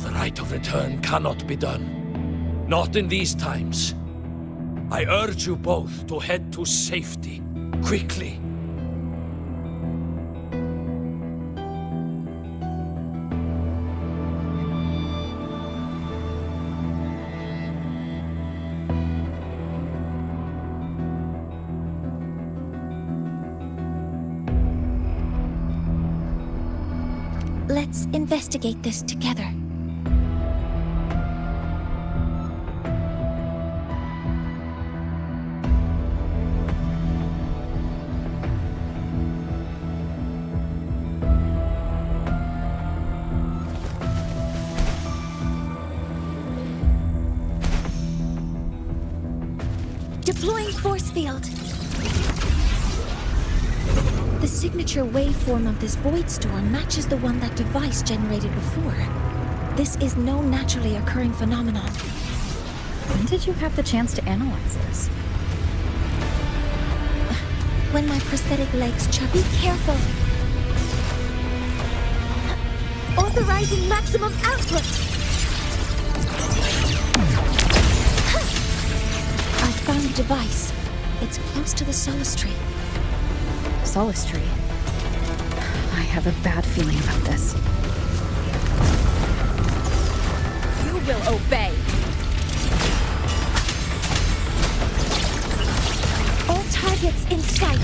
The rite of return cannot be done. Not in these times. I urge you both to head to safety, quickly. Let's investigate this together. Deploying force field. The signature waveform of this void storm matches the one that device generated before. This is no naturally occurring phenomenon. When did you have the chance to analyze this? When my prosthetic legs chug. Be careful! Authorizing maximum output! I found the device. It's close to the Solace Tree. Solace Tree? I have a bad feeling about this. You will obey. All targets in sight.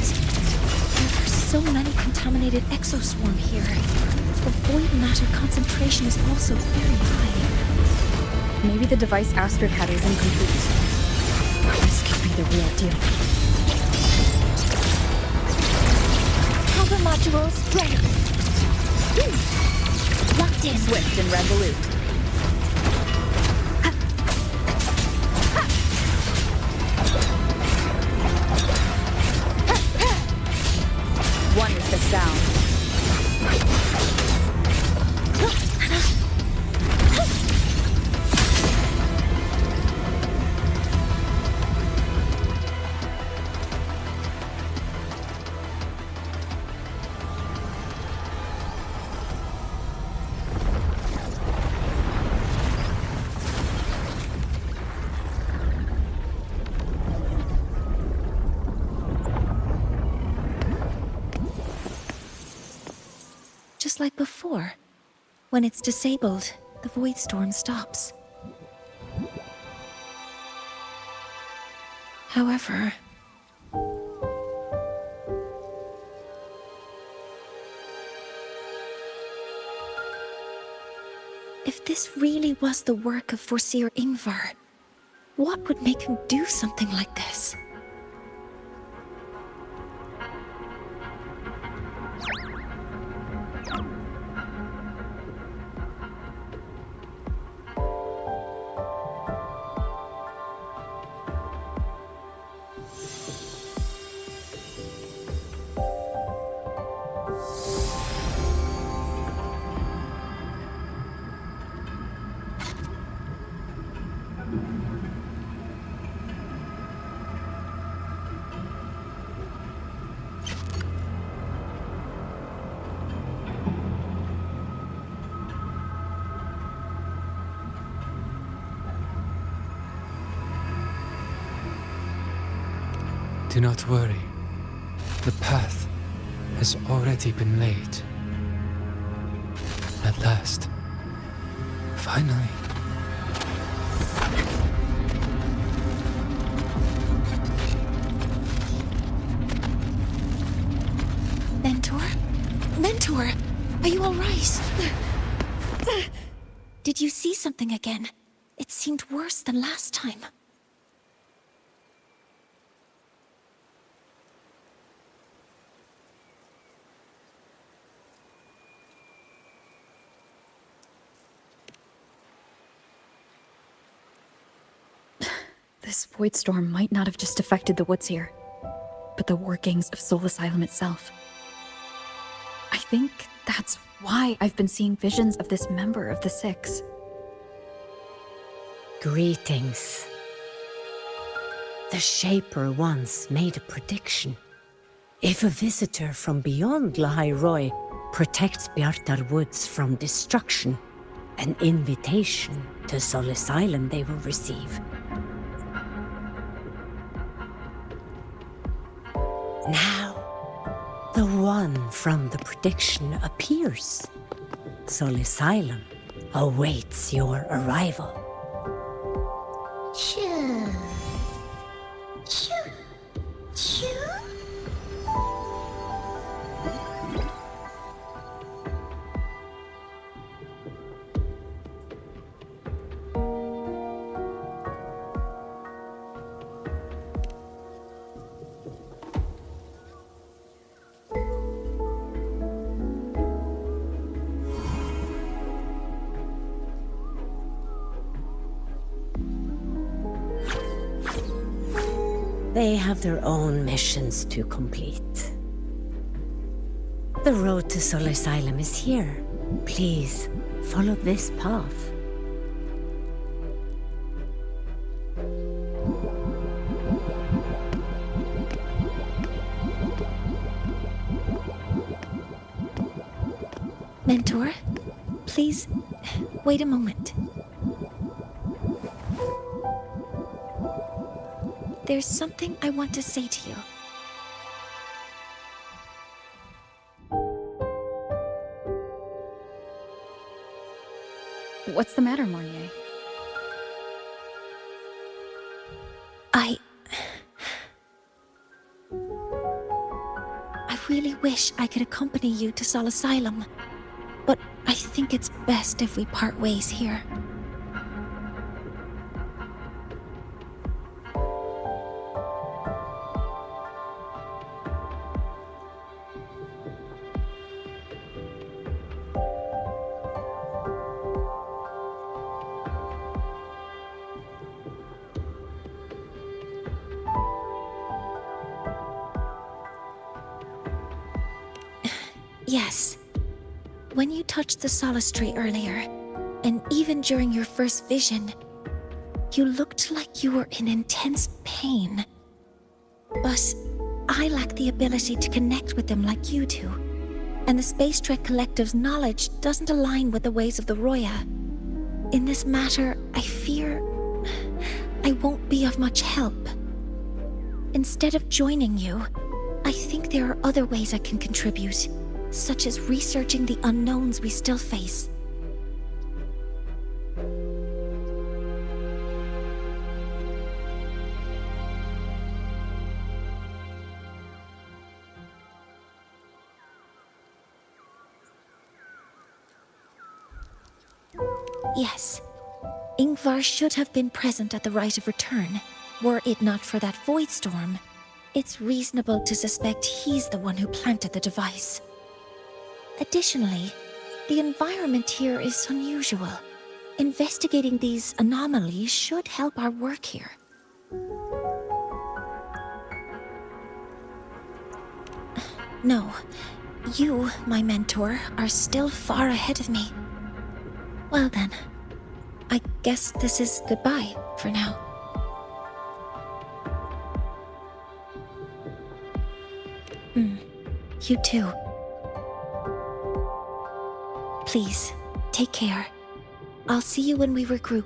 There are so many contaminated exoswarm here. The void matter concentration is also very high. Maybe the device Astrid had is incomplete. This could be the real deal. Cover modules ready. Locked in. Swift and resolute. One is the sound. Just like before. When it's disabled, the void storm stops. However... if this really was the work of Foreseer Ingvar, what would make him do something like this? Do not worry. The path has already been laid. At last. Finally. Mentor? Mentor! Are you alright? Did you see something again? It seemed worse than last time. This void storm might not have just affected the woods here, but the workings of Soul Asylum itself. I think that's why I've been seeing visions of this member of the Six. Greetings. The Shaper once made a prediction. If a visitor from beyond Lahai Roy protects Bjartar Woods from destruction, an invitation to Soul Asylum they will receive. Now, the one from the prediction appears. Soul Asylum awaits your arrival. Choo. Choo. Choo. They have their own missions to complete. The road to Soul Asylum is here. Please, follow this path. Mentor, please, wait a moment. There's something I want to say to you. What's the matter, Mornier? I really wish I could accompany you to Soul Asylum, but I think it's best if we part ways here. Yes. When you touched the solace tree earlier, and even during your first vision, you looked like you were in intense pain. But I lack the ability to connect with them like you do, and the Space Trek Collective's knowledge doesn't align with the ways of the Roya. In this matter, I fear I won't be of much help. Instead of joining you, I think there are other ways I can contribute, such as researching the unknowns we still face. Yes, Ingvar should have been present at the rite of return. Were it not for that void storm, it's reasonable to suspect he's the one who planted the device. Additionally, the environment here is unusual. Investigating these anomalies should help our work here. No, you, my mentor, are still far ahead of me. Well then, I guess this is goodbye for now. You too. Please, take care. I'll see you when we regroup.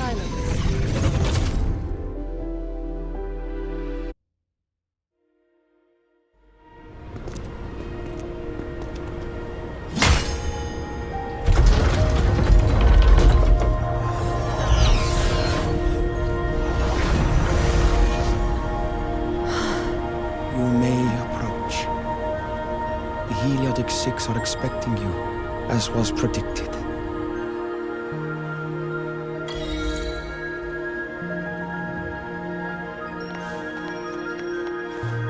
Islands. You may approach. The Heliotic Six are expecting you, as was predicted.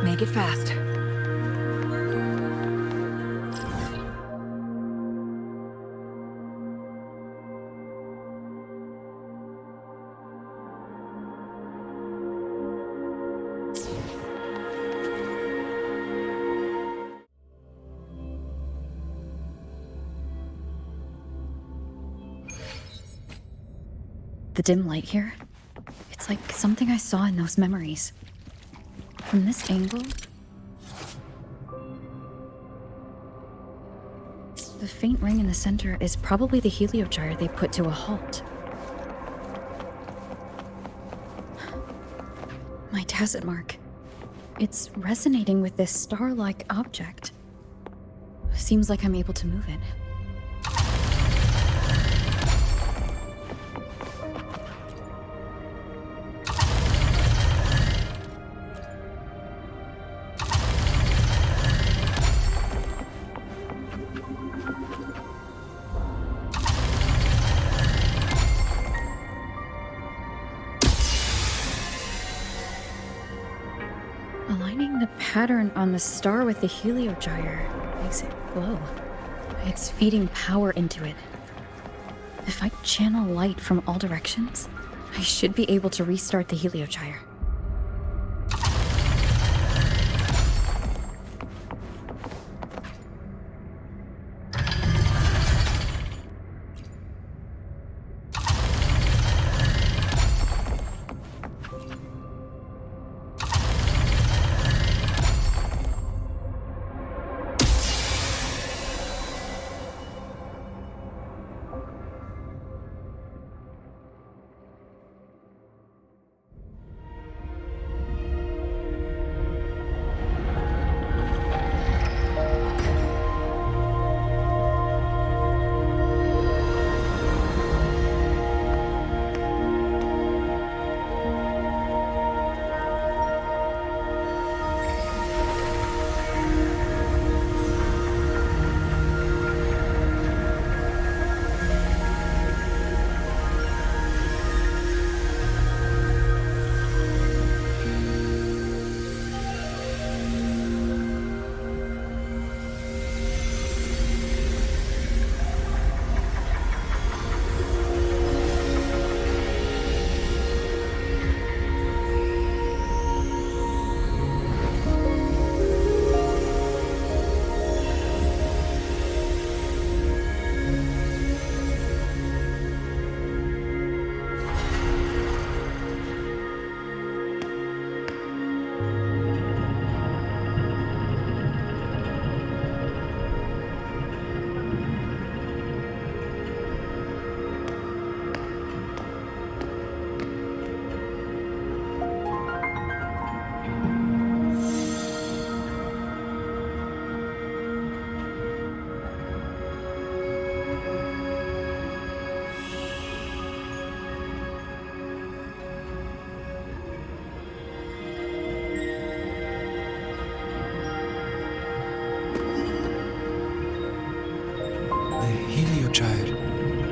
Make it fast. The dim light here, it's like something I saw in those memories. From this angle, the faint ring in the center is probably the heliogyre they put to a halt. My tacit mark. It's resonating with this star-like object. Seems like I'm able to move it. Aligning the pattern on the star with the heliogyre makes it glow. It's feeding power into it. If I channel light from all directions, I should be able to restart the heliogyre.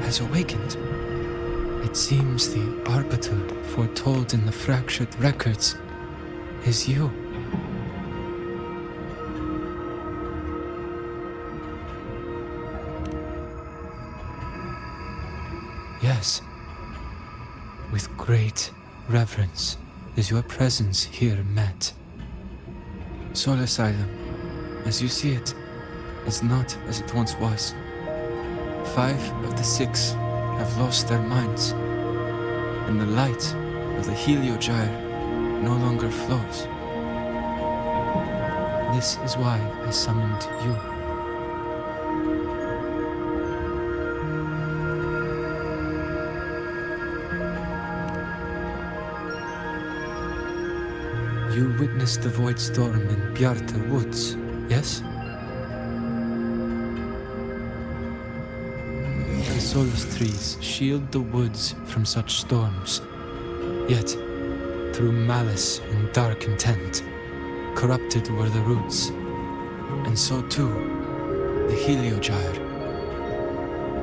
Has awakened. It seems the arbiter foretold in the fractured records is you. Yes. With great reverence is your presence here met. Soul Asylum, as you see it, is not as it once was. 5 of the 6 have lost their minds, and the light of the heliogyre no longer flows. This is why I summoned you. You witnessed the void storm in Bjartar Woods, yes? The solace trees shield the woods from such storms. Yet, through malice and dark intent, corrupted were the roots. And so too, the Heliogyre.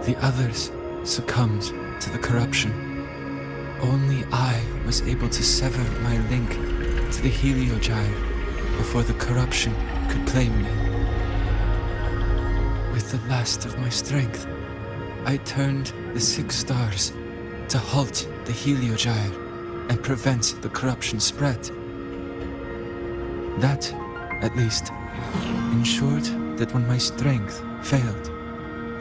The others succumbed to the corruption. Only I was able to sever my link to the Heliogyre before the corruption could claim me. With the last of my strength, I turned the 6 stars to halt the Heliogyre and prevent the corruption spread. That, at least, ensured that when my strength failed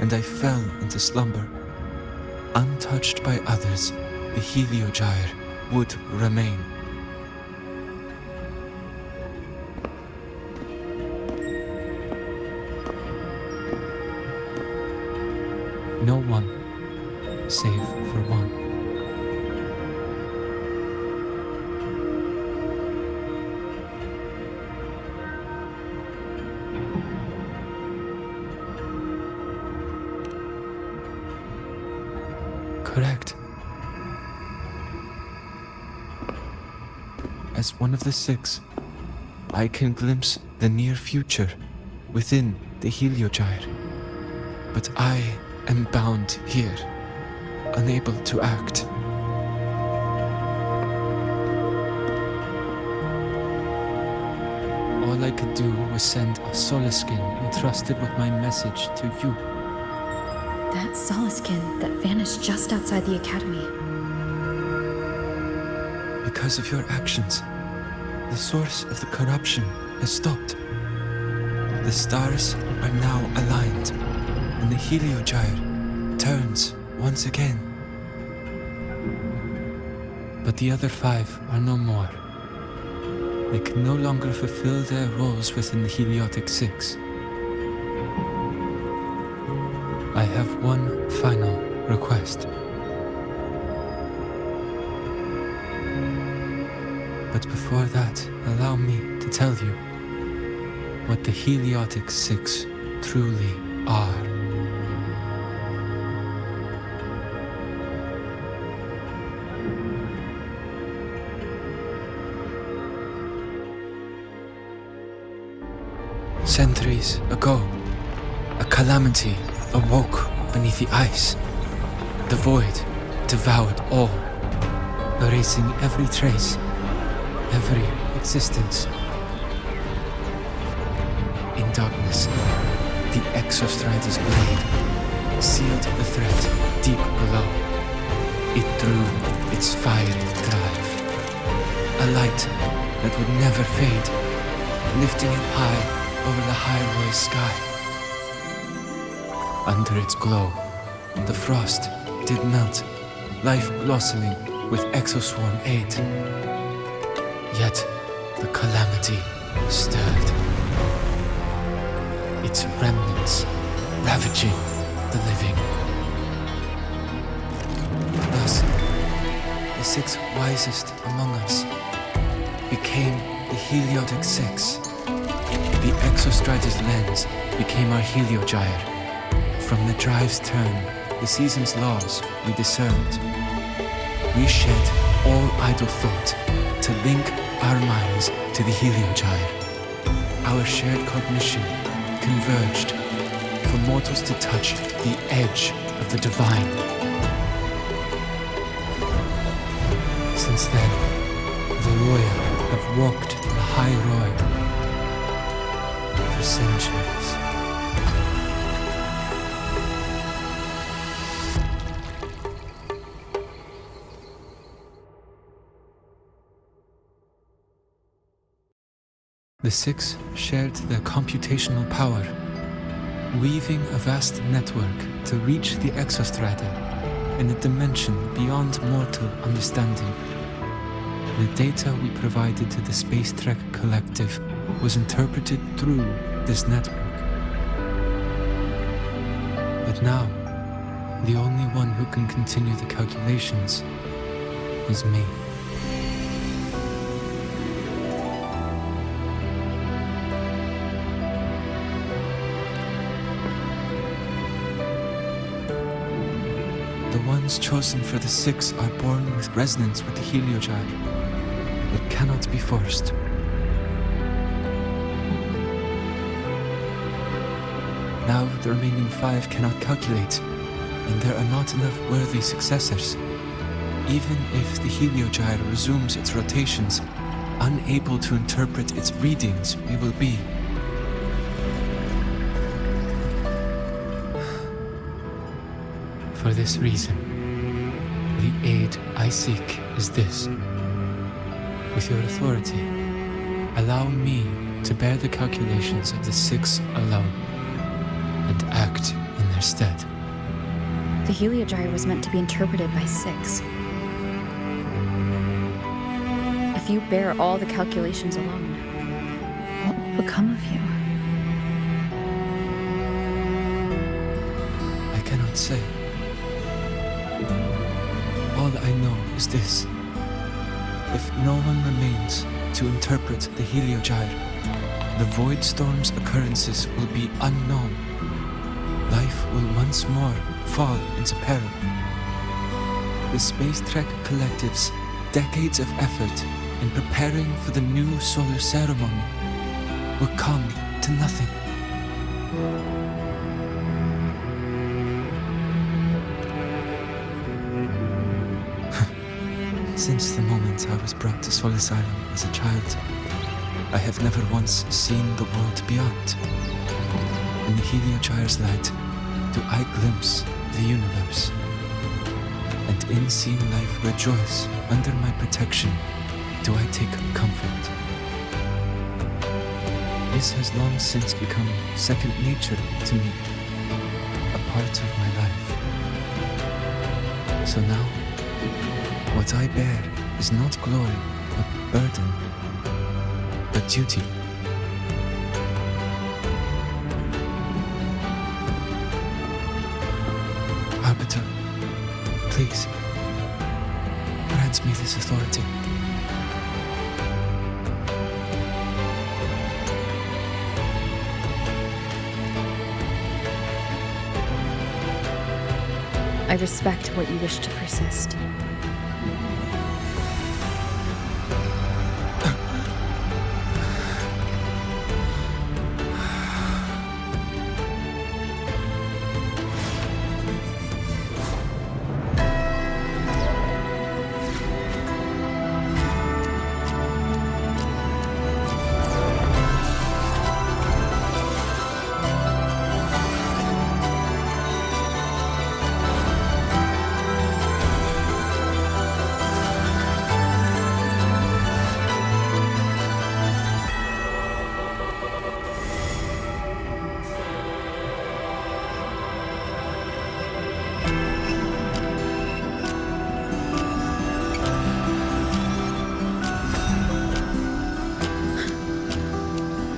and I fell into slumber, untouched by others, the Heliogyre would remain. No one, save for one. Correct. As one of the 6, I can glimpse the near future within the Heliogyre. But I am bound here, unable to act. All I could do was send a Solaskin entrusted with my message to you. That Solaskin that vanished just outside the academy. Because of your actions, the source of the corruption has stopped. The stars are now aligned, and the Heliogyre turns once again. But the other 5 are no more. They can no longer fulfill their roles within the Heliotic 6. I have one final request. But before that, allow me to tell you what the Heliotic 6 truly are. Centuries ago, a calamity awoke beneath the ice. The void devoured all, erasing every trace, every existence. In darkness, the Exostrider's blade sealed the threat deep below. It drew its fiery drive, a light that would never fade, lifting it high over the Hyrule sky. Under its glow, the frost did melt, life blossoming with Exoswarm aid. Yet the calamity stirred, its remnants ravaging the living. Thus, the 6 wisest among us became the Heliotic 6. The Exostrider's lens became our Heliogyre. From the drive's turn, the season's laws we discerned. We shed all idle thought to link our minds to the Heliogyre. Our shared cognition converged for mortals to touch the edge of the divine. Since then, the royal have walked the high road for centuries. The 6 shared their computational power, weaving a vast network to reach the Exostrider in a dimension beyond mortal understanding. The data we provided to the Space Trek Collective was interpreted through this network. But now, the only one who can continue the calculations is me. ones chosen for the 6 are born with resonance with the Heliogyre. It cannot be forced. Now the remaining 5 cannot calculate, and there are not enough worthy successors. Even if the Heliogyre resumes its rotations, unable to interpret its readings, we will be. For this reason, the aid I seek is this. With your authority, allow me to bear the calculations of the 6 alone, and act in their stead. The Heliogyre was meant to be interpreted by 6. If you bear all the calculations alone, what will become of you? I cannot say. All I know is this. If no one remains to interpret the Heliogyre, the Void Storm's occurrences will be unknown. Life will once more fall into peril. The Space Trek Collective's decades of effort in preparing for the new solar ceremony will come to nothing. Since the moment I was brought to Solace Island as a child, I have never once seen the world beyond. In the Heliogyre's light, do I glimpse the universe. And in seeing life rejoice under my protection, do I take comfort. This has long since become second nature to me, a part of my life. So now, what I bear is not glory or burden, but duty. Arbiter, please, grant me this authority. I respect what you wish to persist.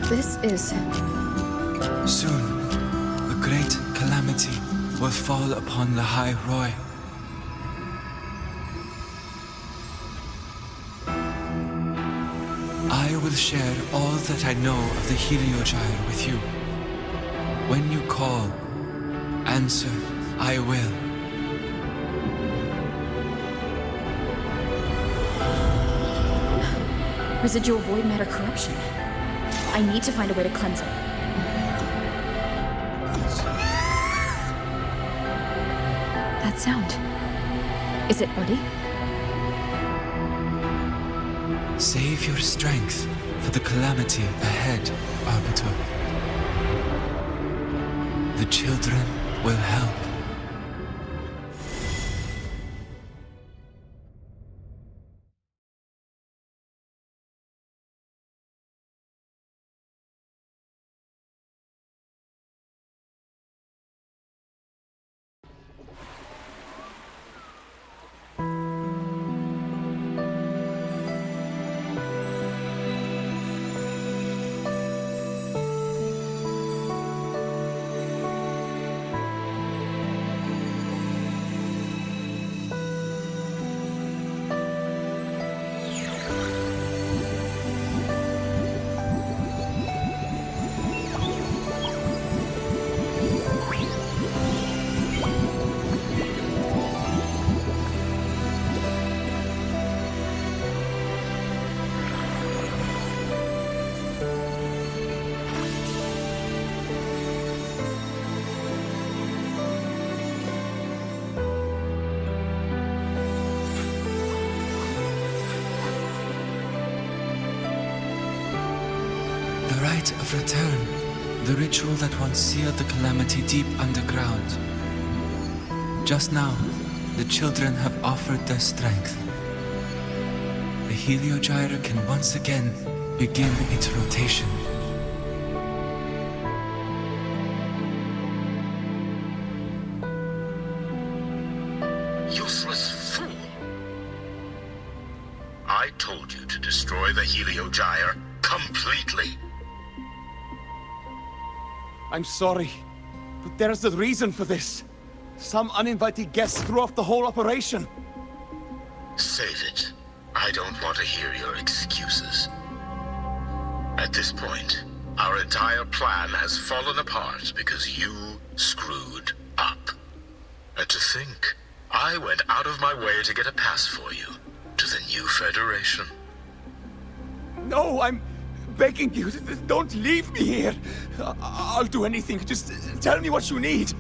This is... Soon, a great calamity will fall upon the High Roy. I will share all that I know of the Heliogyre with you. When you call, answer, I will. Residual void matter corruption. I need to find a way to cleanse it. That sound. Is it Buddy? Save your strength for the calamity ahead, Arbiter. The children will help. rite of return, the ritual that once sealed the calamity deep underground. Just now, the children have offered their strength. The Heliogyre can once again begin its rotation. Useless fool! I told you to destroy the Heliogyre completely. I'm sorry, but there's a reason for this. Some uninvited guests threw off the whole operation. Save it. I don't want to hear your excuses. At this point, our entire plan has fallen apart because you screwed up. And to think, I went out of my way to get a pass for you to the new Federation. No, I'm begging you, don't leave me here. I'll do anything, just tell me what you need.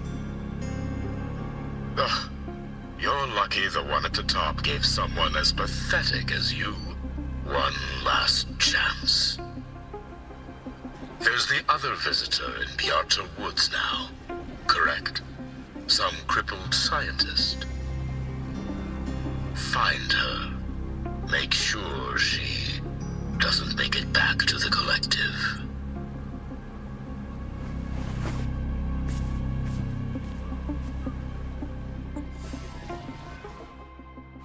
Ugh. You're lucky the one at the top gave someone as pathetic as you one last chance. There's the other visitor in Bjarta Woods now, correct? Some crippled scientist. Find her. Make sure she doesn't make it back to the collective.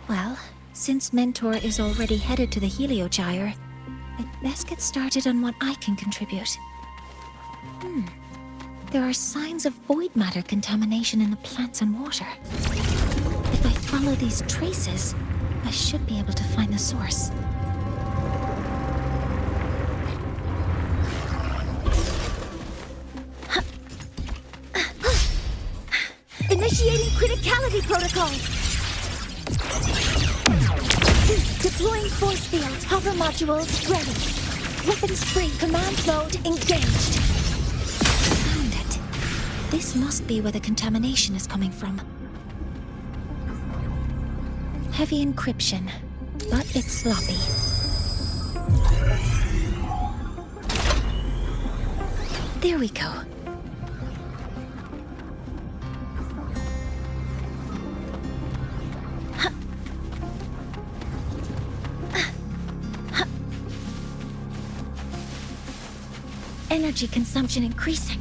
Well, since Mentor is already headed to the Heliogyre, I'd best get started on what I can contribute. There are signs of void matter contamination in the plants and water. If I follow these traces, I should be able to find the source. Initiating criticality protocol. Deploying force field. Hover modules ready. Weapons free. Command mode engaged. Found it. This must be where the contamination is coming from. Heavy encryption, but it's sloppy. There we go. Energy consumption increasing.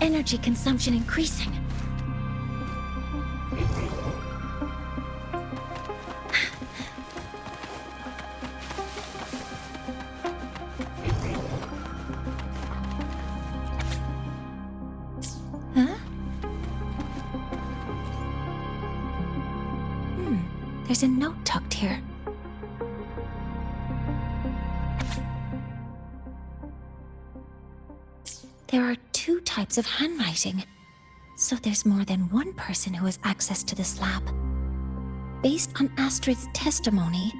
Energy consumption increasing. There's a note tucked here. There are two types of handwriting, so there's more than one person who has access to this lab. Based on Astrid's testimony,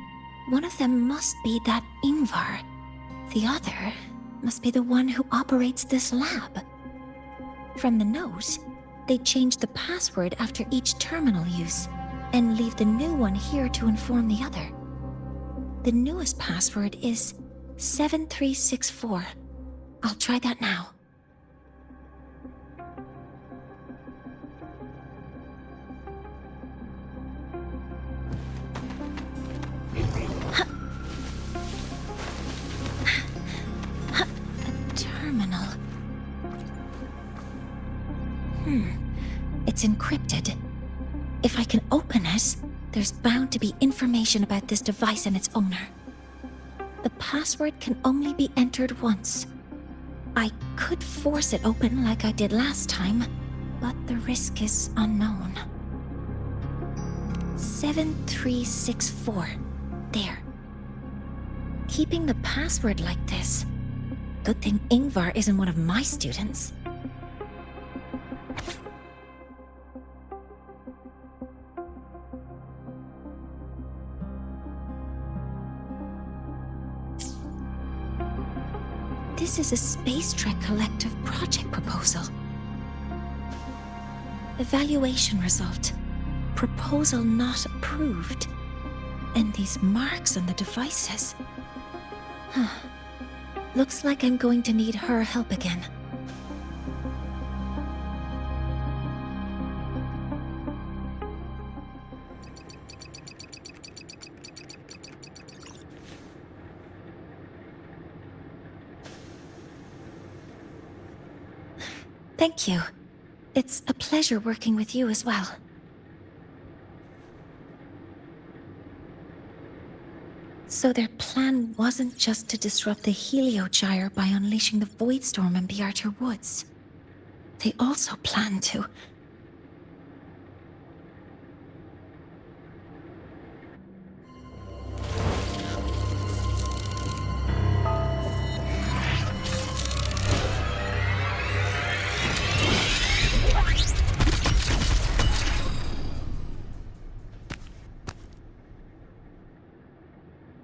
one of them must be that Ingvar. The other must be the one who operates this lab. From the note, they changed the password after each terminal use, and leave the new one here to inform the other. The newest password is 7364. I'll try that now. A terminal. It's encrypted. If I can open it, there's bound to be information about this device and its owner. The password can only be entered once. I could force it open like I did last time, but the risk is unknown. 7364. There. Keeping the password like this. Good thing Ingvar isn't one of my students. This is a Space Trek Collective project proposal. Evaluation result. Proposal not approved. And these marks on the devices. Looks like I'm going to need her help again. Thank you. It's a pleasure working with you as well. So their plan wasn't just to disrupt the Heliogyre by unleashing the Voidstorm in the Archer Woods. They also planned to...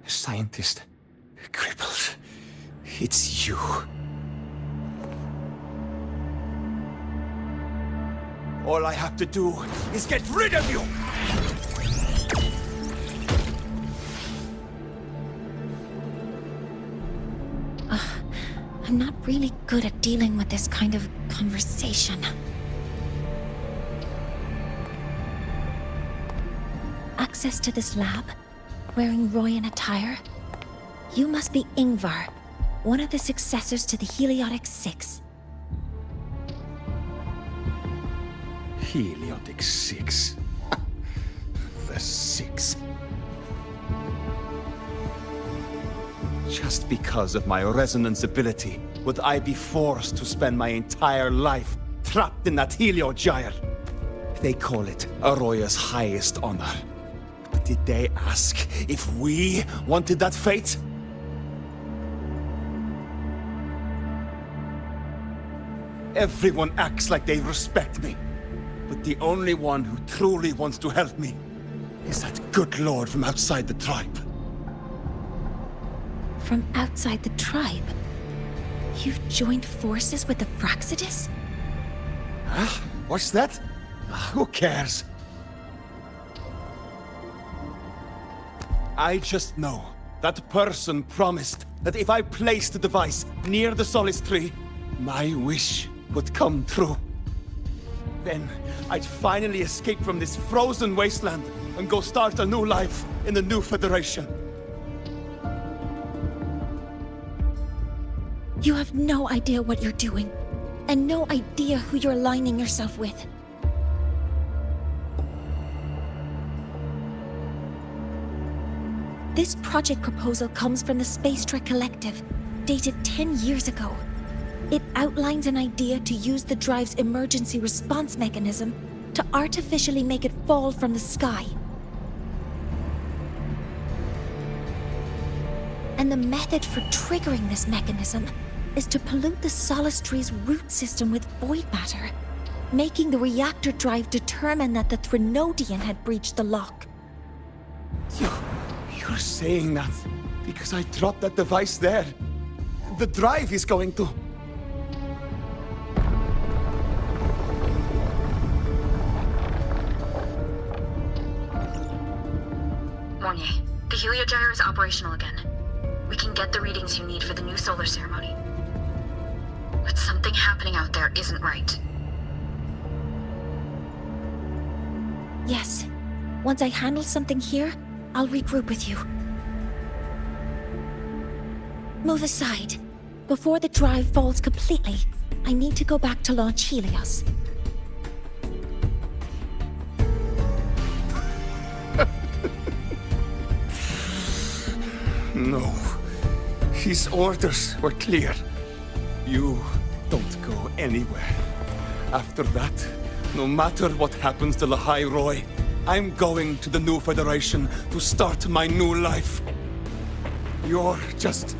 Scientist. Crippled. It's you. All I have to do is get rid of you! I'm not really good at dealing with this kind of conversation. Access to this lab? Wearing Royan attire? You must be Ingvar, one of the successors to the Heliotic Six. Heliotic Six. The Six. Just because of my resonance ability, would I be forced to spend my entire life trapped in that Heliogyre? They call it Aroya's highest honor. But did they ask if we wanted that fate? Everyone acts like they respect me. But the only one who truly wants to help me is that good lord from outside the tribe. From outside the tribe? You've joined forces with the Fraxidus? Huh? What's that? Who cares? I just know that person promised that if I placed the device near the Solace Tree, my wish would come true. Then I'd finally escape from this frozen wasteland and go start a new life in the new Federation. You have no idea what you're doing, and no idea who you're aligning yourself with. This project proposal comes from the Space Trek Collective, dated 10 years ago. It outlines an idea to use the drive's emergency response mechanism to artificially make it fall from the sky. And the method for triggering this mechanism is to pollute the Solace Tree's root system with void matter, making the reactor drive determine that the Threnodian had breached the lock. You're saying that because I dropped that device there. The drive is going to... Mornier, the Heliogyre is operational again. We can get the readings you need for the new solar ceremony. But something happening out there isn't right. Yes. Once I handle something here, I'll regroup with you. Move aside. Before the drive falls completely, I need to go back to launch Helios. No. His orders were clear. You don't go anywhere. After that, no matter what happens to Lahai Roy, I'm going to the new Federation to start my new life. You're just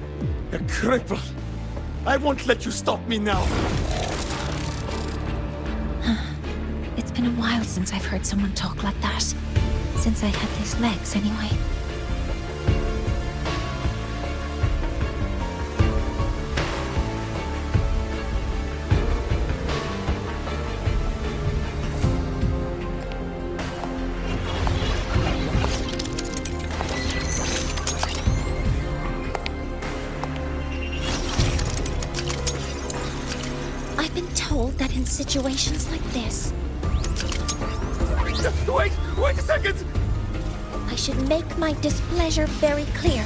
a cripple. I won't let you stop me now. It's been a while since I've heard someone talk like that. Since I had these legs, anyway. situations like this. Wait a second! I should make my displeasure very clear.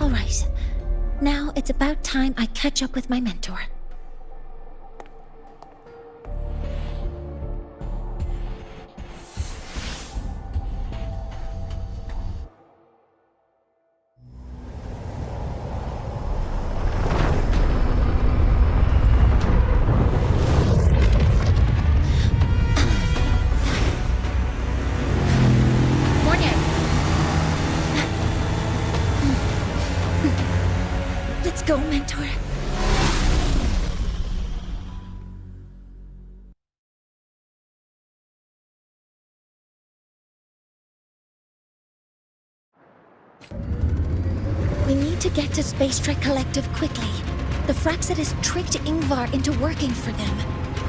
All right. Now it's about time I catch up with my mentor. Let's go, mentor. We need to get to Space Trek Collective quickly. The Fraxidus tricked Ingvar into working for them,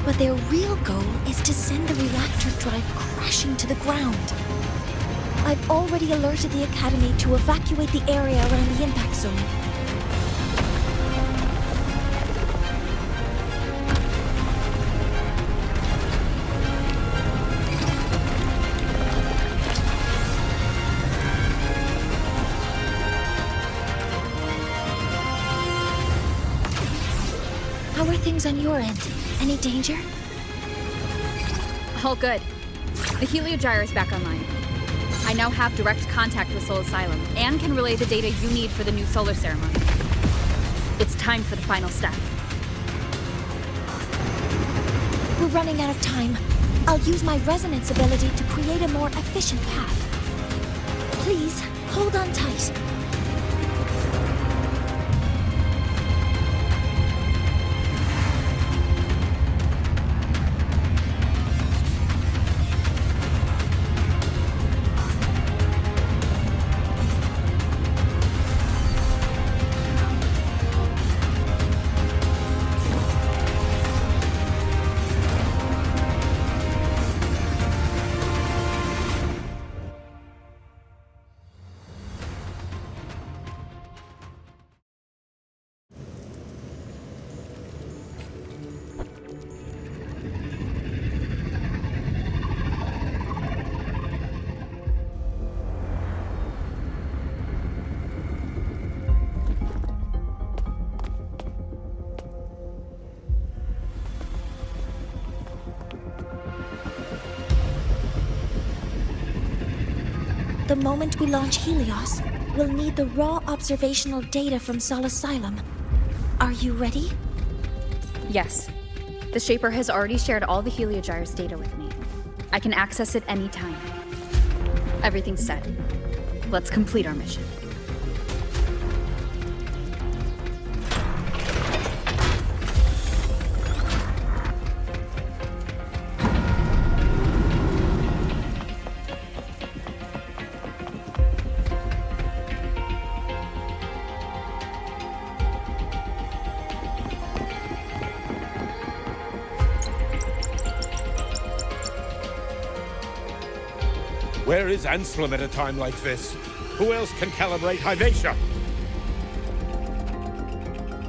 but their real goal is to send the reactor drive crashing to the ground. I've already alerted the Academy to evacuate the area around the impact zone. How are things on your end? Any danger? All good. The heliogyre is back online. I now have direct contact with Soul Asylum and can relay the data you need for the new solar ceremony. It's time for the final step. We're running out of time. I'll use my resonance ability to create a more efficient path. Please, hold on tight. The moment we launch Helios, we'll need the raw observational data from Sol Asylum. Are you ready? Yes. The Shaper has already shared all the heliogyre's data with me. I can access it anytime. Everything's set. Let's complete our mission. Where is Anselm at a time like this? Who else can calibrate Hyvatia?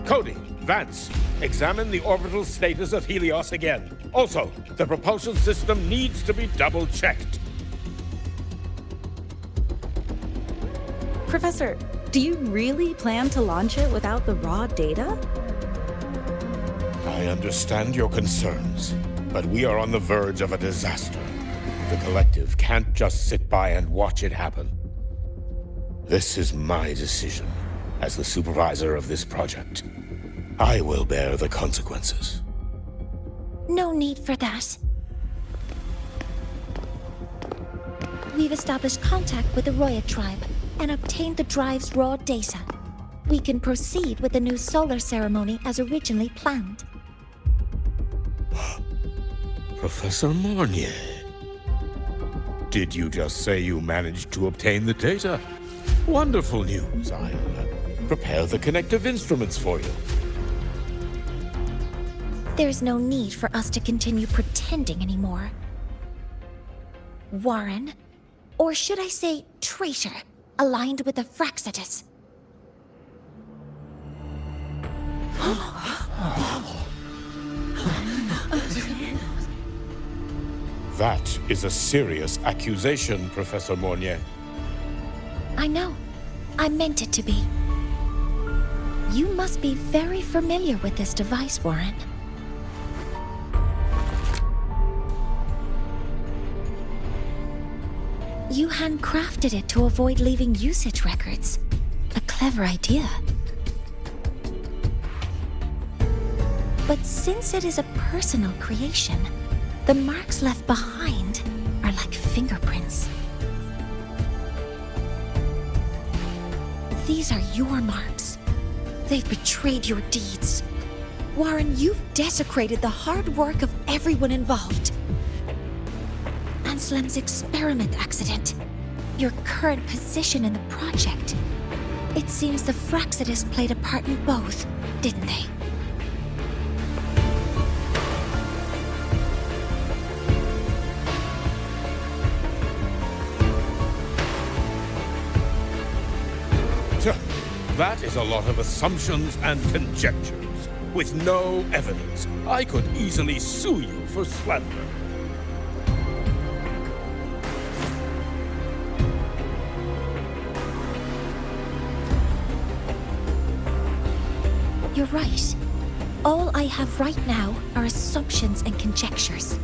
Cody, Vance, examine the orbital status of Helios again. Also, the propulsion system needs to be double-checked. Professor, do you really plan to launch it without the raw data? I understand your concerns, but we are on the verge of a disaster. The Collective can't just sit by and watch it happen. This is my decision as the supervisor of this project. I will bear the consequences. No need for that. We've established contact with the Roya tribe and obtained the drive's raw data. We can proceed with the new solar ceremony as originally planned. Professor Mornier, did you just say you managed to obtain the data? Wonderful news. I'll prepare the connective instruments for you. There's no need for us to continue pretending anymore. Warren, or should I say traitor, aligned with the Fraxidus. That is a serious accusation, Professor Mornier. I know. I meant it to be. You must be very familiar with this device, Warren. You handcrafted it to avoid leaving usage records. A clever idea. But since it is a personal creation, the marks left behind are like fingerprints. These are your marks. They've betrayed your deeds. Warren, you've desecrated the hard work of everyone involved. Anslem's experiment accident, your current position in the project. It seems the Fraxidus played a part in both, didn't they? That is a lot of assumptions and conjectures, with no evidence. I could easily sue you for slander. You're right. All I have right now are assumptions and conjectures.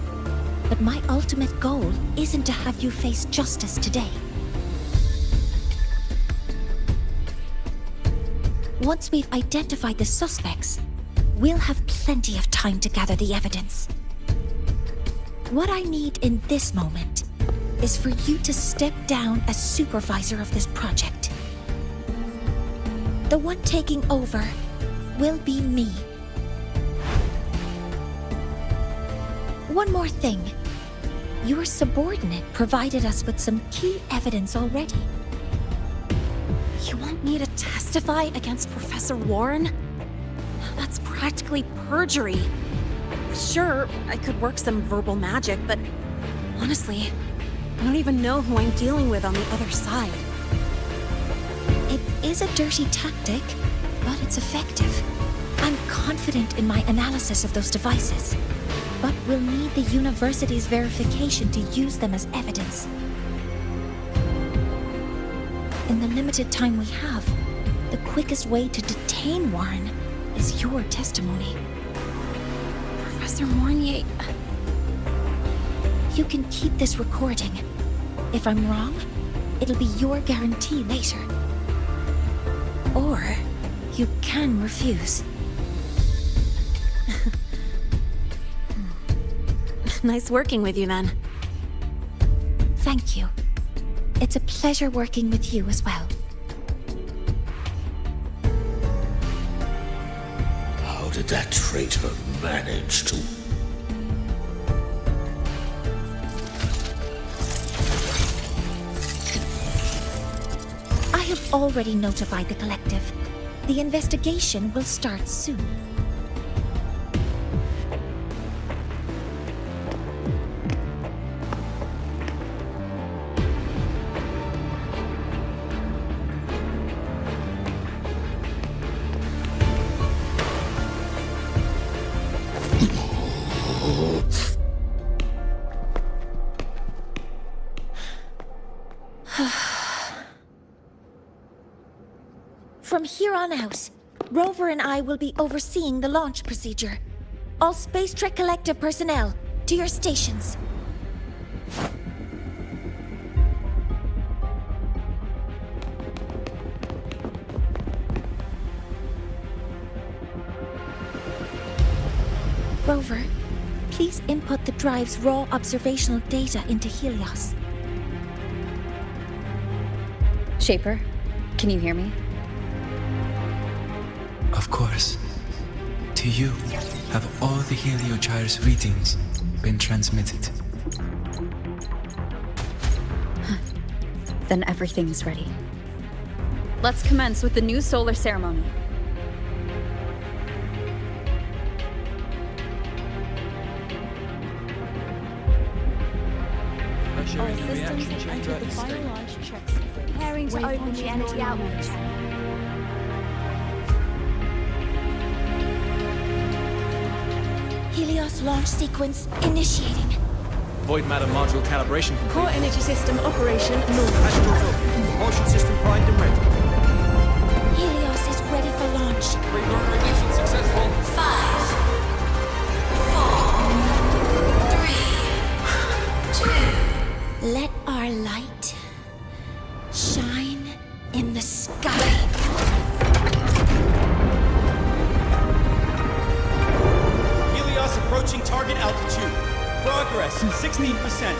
But my ultimate goal isn't to have you face justice today. Once we've identified the suspects, we'll have plenty of time to gather the evidence. What I need in this moment is for you to step down as supervisor of this project. The one taking over will be me. One more thing. Your subordinate provided us with some key evidence already. You want me to testify against Professor Warren? That's practically perjury. Sure, I could work some verbal magic, but honestly, I don't even know who I'm dealing with on the other side. It is a dirty tactic, but it's effective. I'm confident in my analysis of those devices, but we'll need the university's verification to use them as evidence. In the limited time we have, the quickest way to detain Warren is your testimony. Professor Mornier... You can keep this recording. If I'm wrong, it'll be your guarantee later. Or you can refuse. Nice working with you, then. Thank you. It's a pleasure working with you as well. How did that traitor manage to... I have already notified the collective. The investigation will start soon. From here on out, Rover and I will be overseeing the launch procedure. All Space Trek Collective personnel, to your stations. Rover, please input the drive's raw observational data into Helios. Shaper, can you hear me? Of course. To you, have all the Heliogyre's readings been transmitted? Then everything is ready. Let's commence with the new solar ceremony. All systems have entered the final launch checks. Preparing to open the energy outlet channel. Helios launch sequence initiating. Void matter module calibration complete. Core energy system operation normal. Astros up. Propulsion system primed and ready. Helios is ready for launch. Rerotor ignition successful. 5, 4, 3, 2. Let our light shine in the sky. Helios approaching target altitude. Progress 16%.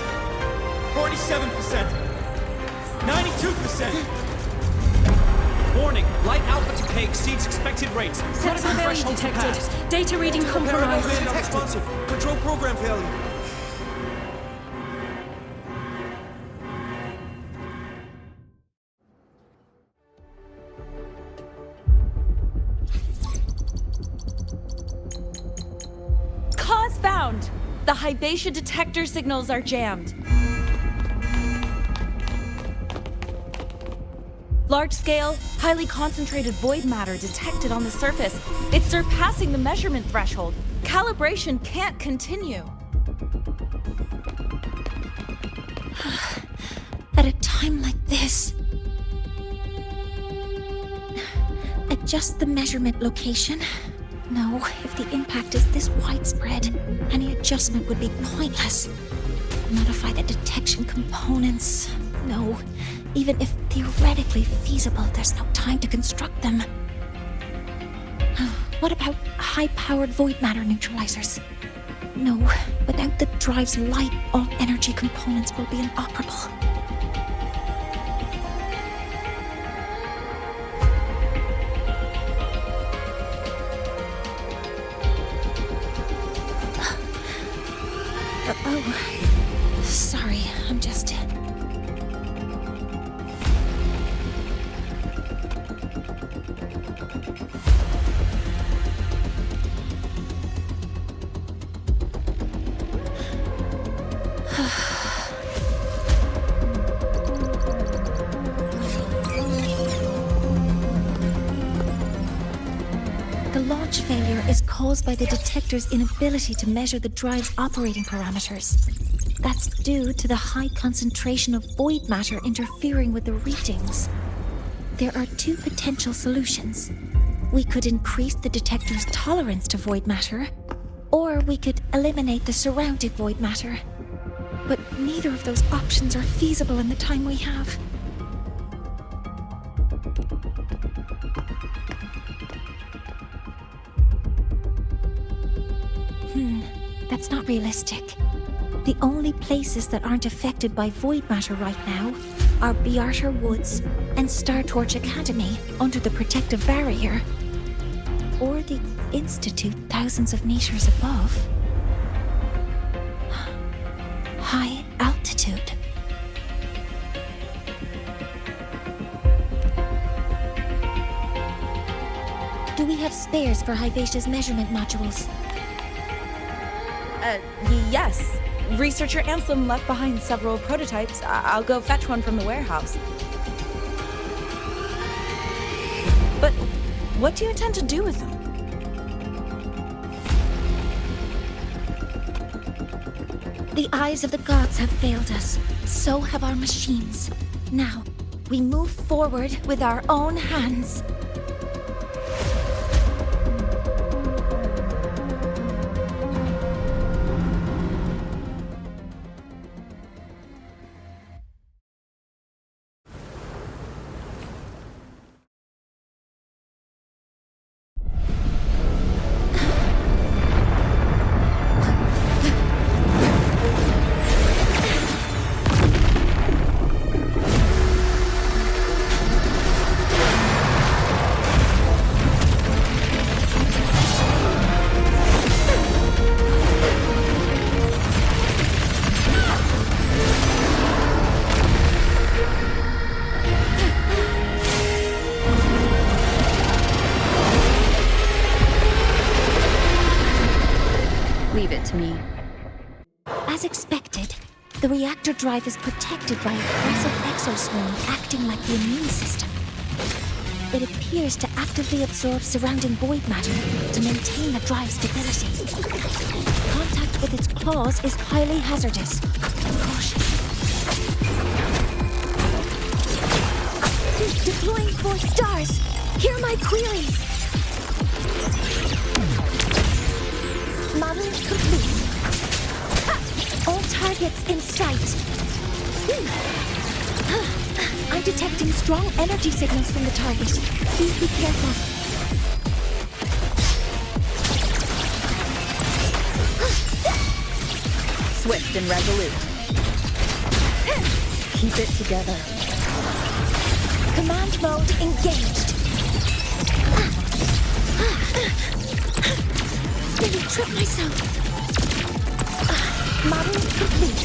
47%. 92%. Warning, light alpha decay exceeds expected rates. Critical failure detected. Data reading compromised. Unresponsive. Control program failure. Cause found! The Hypatia detector signals are jammed. Large-scale, highly concentrated void matter detected on the surface. It's surpassing the measurement threshold. Calibration can't continue. At a time like this. Adjust the measurement location. No, if the impact is this widespread, any adjustment would be pointless. Modify the detection components. No, even if theoretically feasible, there's no time to construct them. What about high-powered void matter neutralizers? No, without the drive's light, all energy components will be inoperable. Oh, sorry, I'm just... The launch failure is caused by the detector's inability to measure the drive's operating parameters. That's due to the high concentration of void matter interfering with the readings. There are two potential solutions. We could increase the detector's tolerance to void matter, or we could eliminate the surrounding void matter. But neither of those options are feasible in the time we have. That's not realistic. The only places that aren't affected by void matter right now are Bearter Woods and Star Torch Academy under the protective barrier, or the Institute thousands of meters above. High altitude. Do we have spares for Hypatia's measurement modules? Yes. Researcher Anselm left behind several prototypes. I'll go fetch one from the warehouse. But what do you intend to do with them? The eyes of the gods have failed us. So have our machines. Now, we move forward with our own hands. Leave it to me. As expected, The reactor drive is protected by a aggressive exoswarm acting like the immune system. It appears to actively absorb surrounding void matter to maintain the drive's stability. Contact with its claws is highly hazardous. Cautious. Deploying 4 stars. Hear my queries. Modeling complete. All targets in sight. I'm detecting strong energy signals from the target. Please be careful. Swift and resolute. Keep it together. Command mode engaged. Nearly tripped myself. Modeling complete.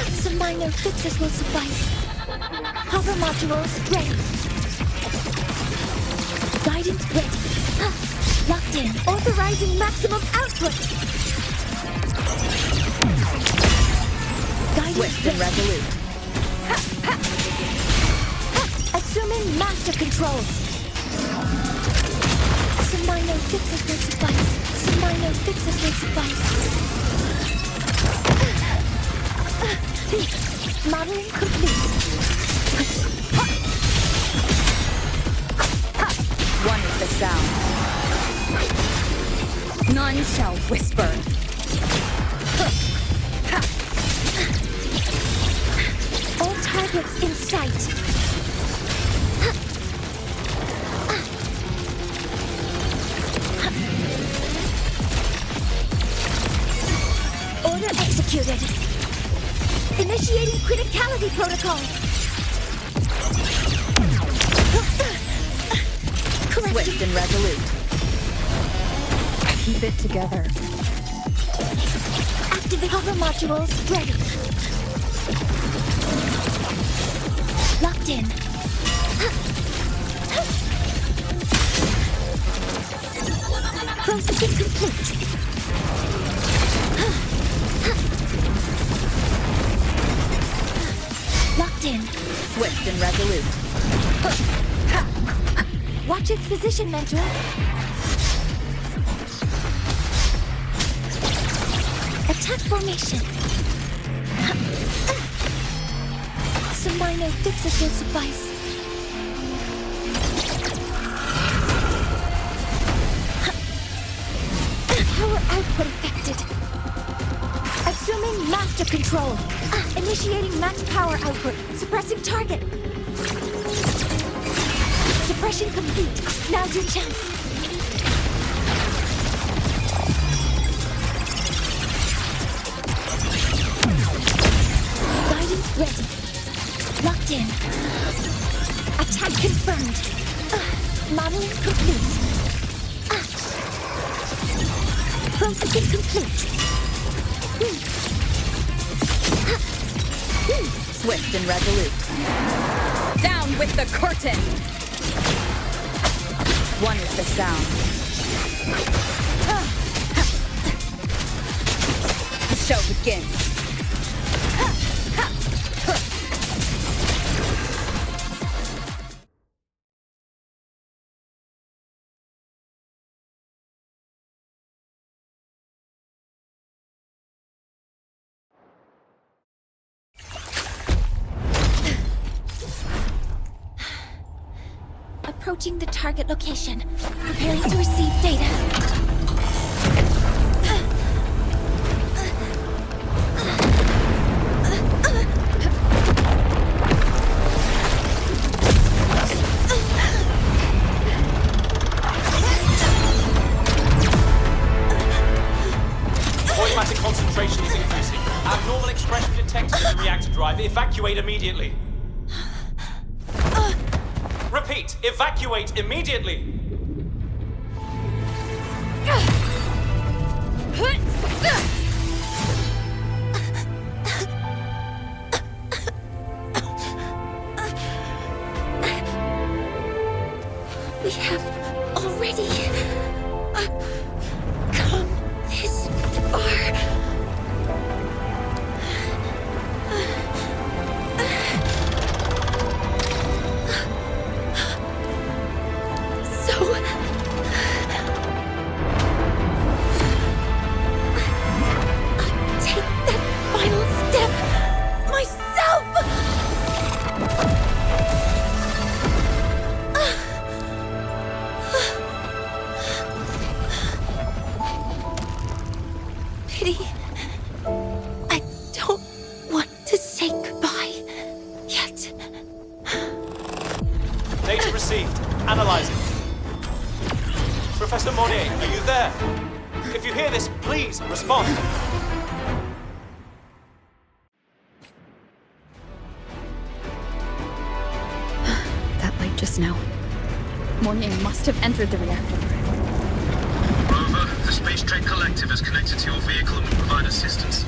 Some minor fixes will suffice. Hover modules ready. Guidance ready. Locked in. Authorizing maximum output. Guidance Swift and resolute. Assuming master control. Some minor fixes will suffice. Some minor fixes will suffice. Modeling complete. One is the sound. None shall whisper. All targets in sight. Order executed. Initiating criticality protocol. Swift and resolute. Keep it together. Activate hover modules ready. Locked in. Processing complete. Locked in. Swift and resolute. Watch its position, Mentor. Attack formation. Some minor fixes will suffice. Power output affected. Assuming master control. Initiating max power output. Suppressing target. Suppression complete. Now's your chance. Guidance ready. Locked in. Attack confirmed. Modeling complete. Processing complete. Swift and resolute. Down with the curtain! One is the sound. The show begins. Approaching the target location. Preparing to receive data. Void matter concentration is increasing. Abnormal expression detected in the reactor drive. Evacuate immediately. Repeat, evacuate immediately! We have already come this far. Update received. Analyzing. Professor Monnier, are you there? If you hear this, please respond. That light just now. Mornier must have entered the reactor. Rover, the Space Trek Collective has connected to your vehicle and will provide assistance.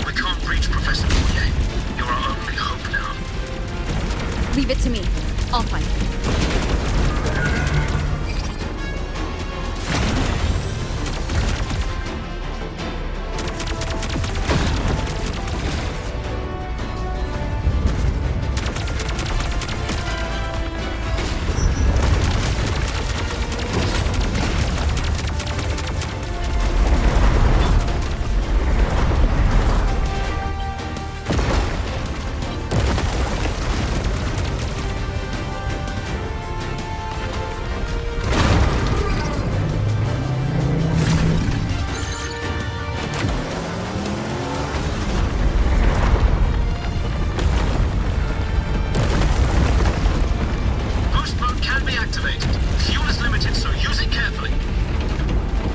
We can't reach Professor Monnier. You're our only hope now. Leave it to me. I'll find him.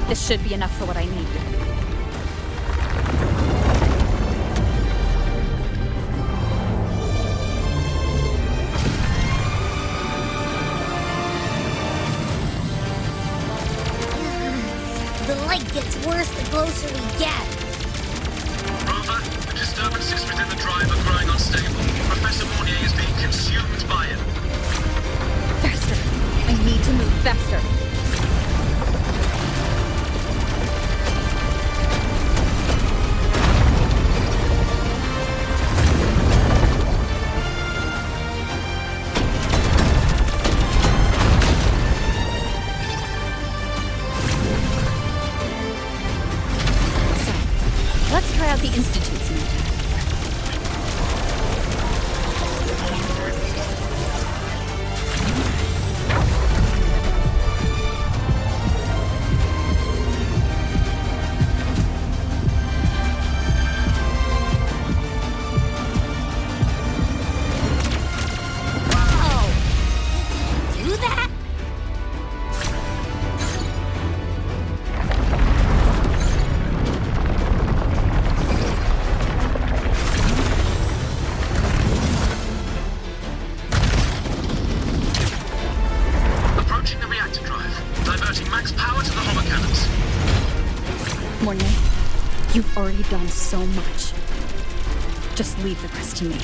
This should be enough for what I need. The light gets worse the closer we get. Rover, the disturbances within the drive are growing unstable. Professor Monnier is being consumed by it. Faster! I need to move faster. Let's try out the Institute's new tech. Whoa! Do that? Approaching the reactor drive, diverting max power to the hover cannons. Mornier, you've already done so much. Just leave the rest to me.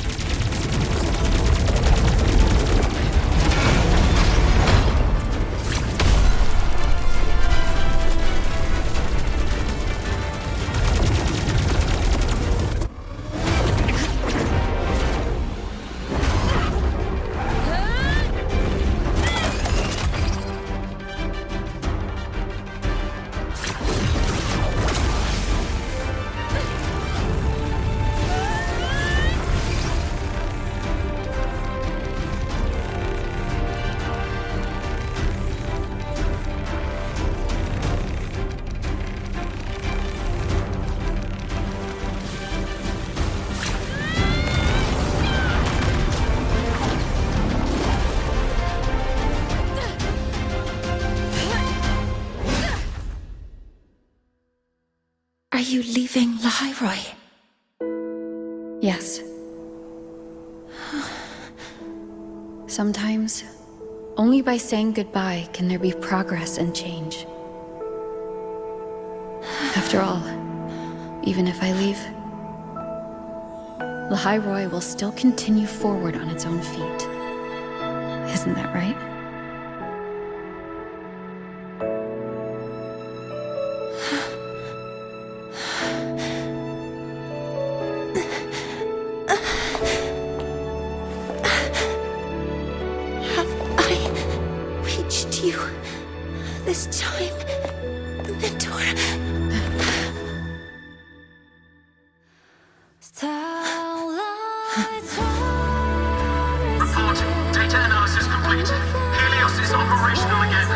Are you leaving Lahairoi? Yes. Sometimes, only by saying goodbye can there be progress and change. After all, even if I leave, Lahairoi will still continue forward on its own feet. Isn't that right? Reached you this time, Mentor. Report. Data analysis complete. Helios is operational again.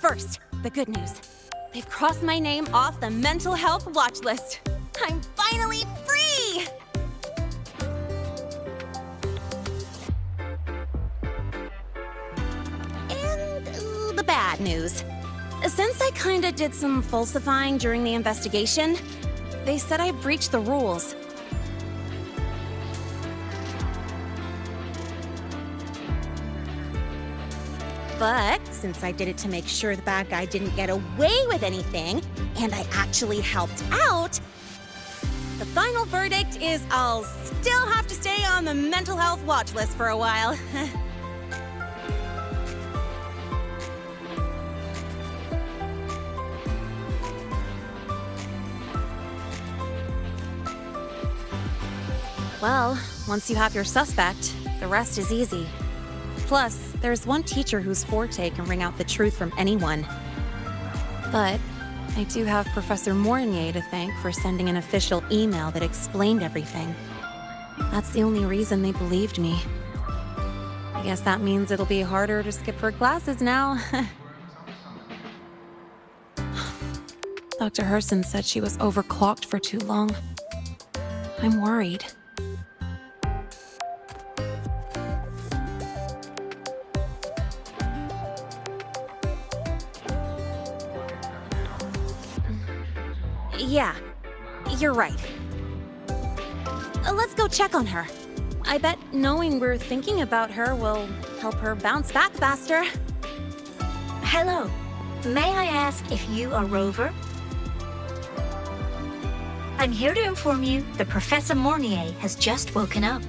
First, the good news. They've crossed my name off the mental health watch list. I'm finally free! And the bad news. Since I kinda did some falsifying during the investigation, they said I breached the rules. But since I did it to make sure the bad guy didn't get away with anything, and I actually helped out, the final verdict is I'll still have to stay on the mental health watch list for a while. Well, once you have your suspect, the rest is easy. Plus, there's one teacher whose forte can wring out the truth from anyone. But I do have Professor Mornier to thank for sending an official email that explained everything. That's the only reason they believed me. I guess that means it'll be harder to skip her classes now. Dr. Herson said she was overclocked for too long. I'm worried. Yeah, you're right. Let's go check on her. I bet knowing we're thinking about her will help her bounce back faster. Hello. May I ask if you are Rover? I'm here to inform you that Professor Mornier has just woken up.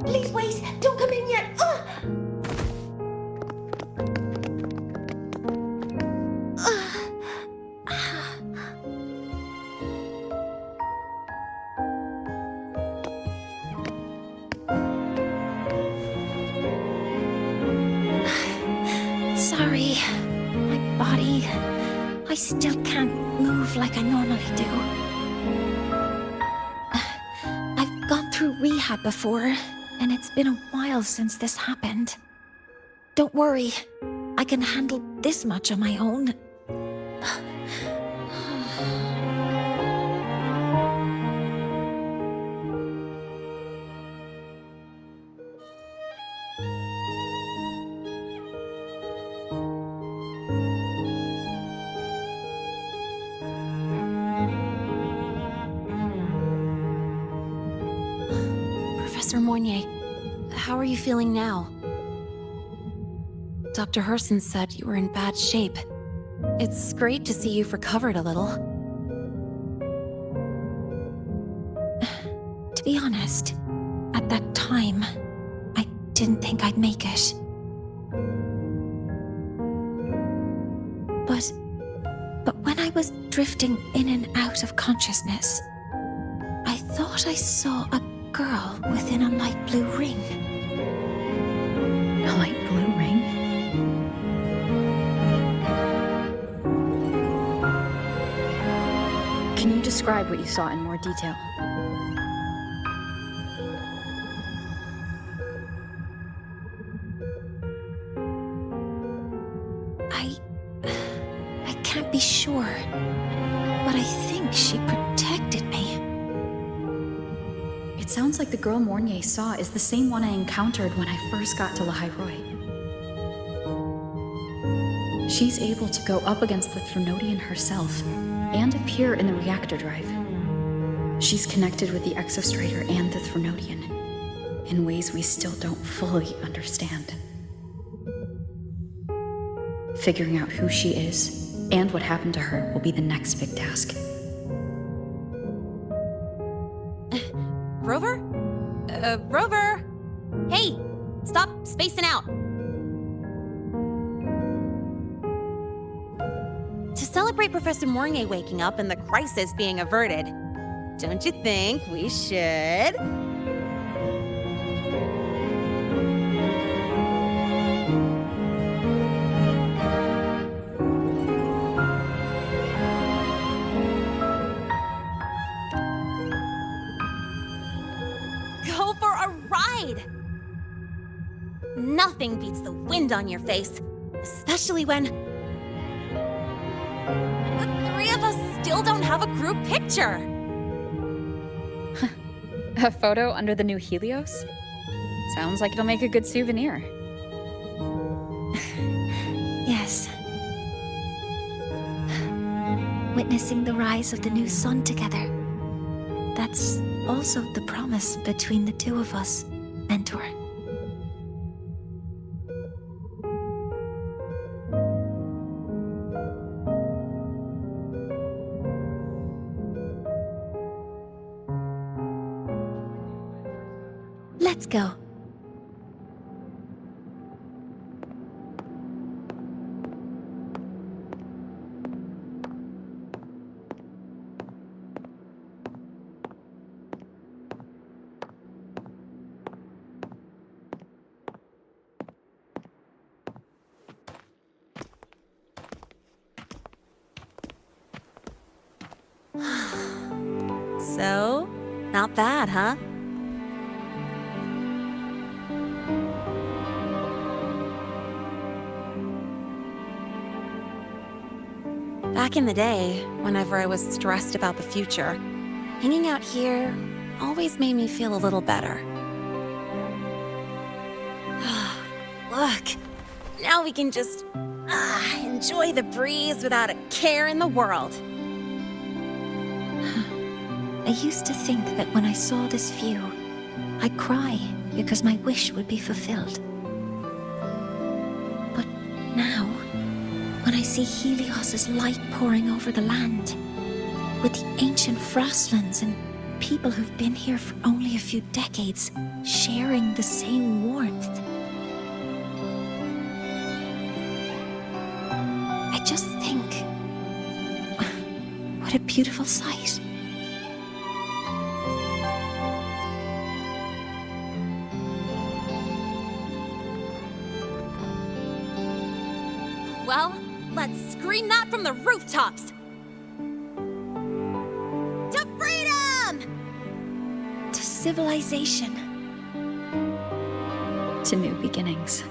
Please wait! Don't come in yet! Sorry. My body... I still can't move like I normally do. I've gone through rehab before, and it's been a while since this happened. Don't worry. I can handle this much on my own. Professor Mornier, how are you feeling now? Dr. Herson said you were in bad shape. It's great to see you've recovered a little. To be honest, at that time, I didn't think I'd make it. But when I was drifting in and out of consciousness, I thought I saw a girl within a light blue ring. A light blue ring? Can you describe what you saw in more detail? I can't be sure, but I think she protected me. It sounds like the girl Mornier saw is the same one I encountered when I first got to Lahairoi. She's able to go up against the Threnodian herself and appear in the reactor drive. She's connected with the Exostrator and the Threnodian in ways we still don't fully understand. Figuring out who she is and what happened to her will be the next big task. Rover? Rover! Hey! Stop spacing out! to celebrate Professor Mornier waking up and the crisis being averted, don't you think we should? Go for a ride! Nothing beats the wind on your face, especially when the three of us still don't have a group picture. A photo under the new Helios? Sounds like it'll make a good souvenir. Yes. Witnessing the rise of the new sun together. That's also the promise between the two of us, Mentor. Let's go. So, not bad, huh? Back in the day, whenever I was stressed about the future, hanging out here always made me feel a little better. Look, now we can just enjoy the breeze without a care in the world. I used to think that when I saw this view, I'd cry because my wish would be fulfilled. But now, when I see Helios's light pouring over the land, with the ancient frostlands and people who've been here for only a few decades sharing the same warmth, I just think, what a beautiful sight. Well, let's scream that from the rooftops! To freedom! To civilization. To new beginnings.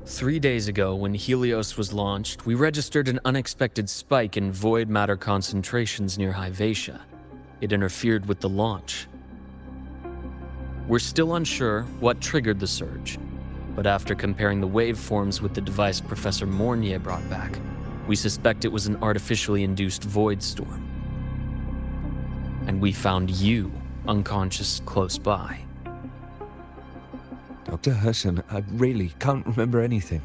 Three days ago, when Helios was launched, we registered an unexpected spike in void matter concentrations near Hyvatia. It interfered with the launch. We're still unsure what triggered the surge, but after comparing the waveforms with the device Professor Mornier brought back, we suspect it was an artificially induced void storm. And we found you unconscious close by. Dr. Herson, I really can't remember anything.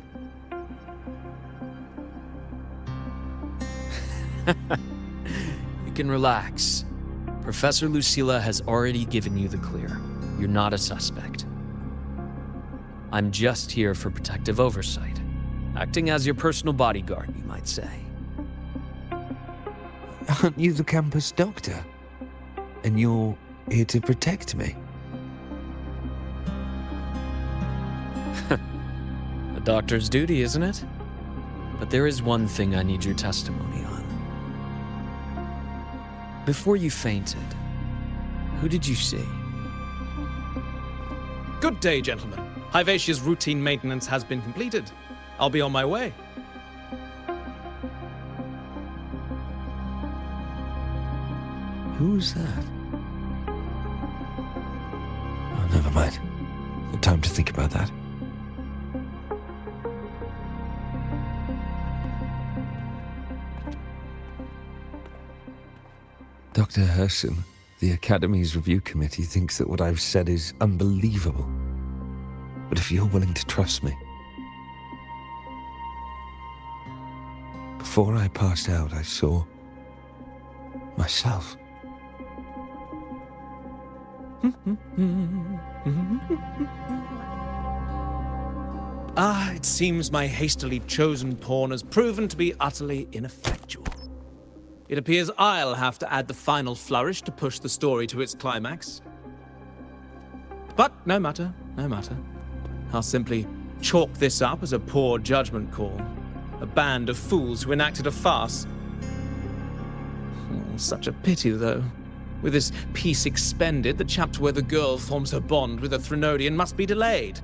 You can relax. Professor Lucilla has already given you the clear. You're not a suspect. I'm just here for protective oversight. Acting as your personal bodyguard, you might say. Aren't you the campus doctor? And you're here to protect me? A doctor's duty, isn't it? But there is one thing I need your testimony on. Before you fainted, who did you see? Good day, gentlemen. Hyvatia's routine maintenance has been completed. I'll be on my way. Who's that? Oh, never mind. No time to think about that. Dr. Herson, the Academy's review committee thinks that what I've said is unbelievable. But if you're willing to trust me... Before I passed out, I saw... myself. It seems my hastily chosen pawn has proven to be utterly ineffectual. It appears I'll have to add the final flourish to push the story to its climax. But no matter, no matter. I'll simply chalk this up as a poor judgment call. A band of fools who enacted a farce. Oh, such a pity, though. With this piece expended, the chapter where the girl forms her bond with a Threnodian must be delayed.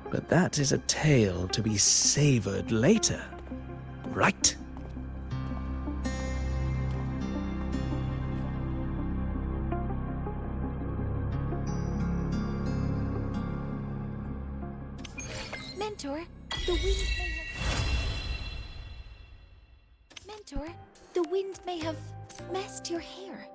But that is a tale to be savored later, right? Mentor, the wind may have... Mentor, the wind may have messed your hair.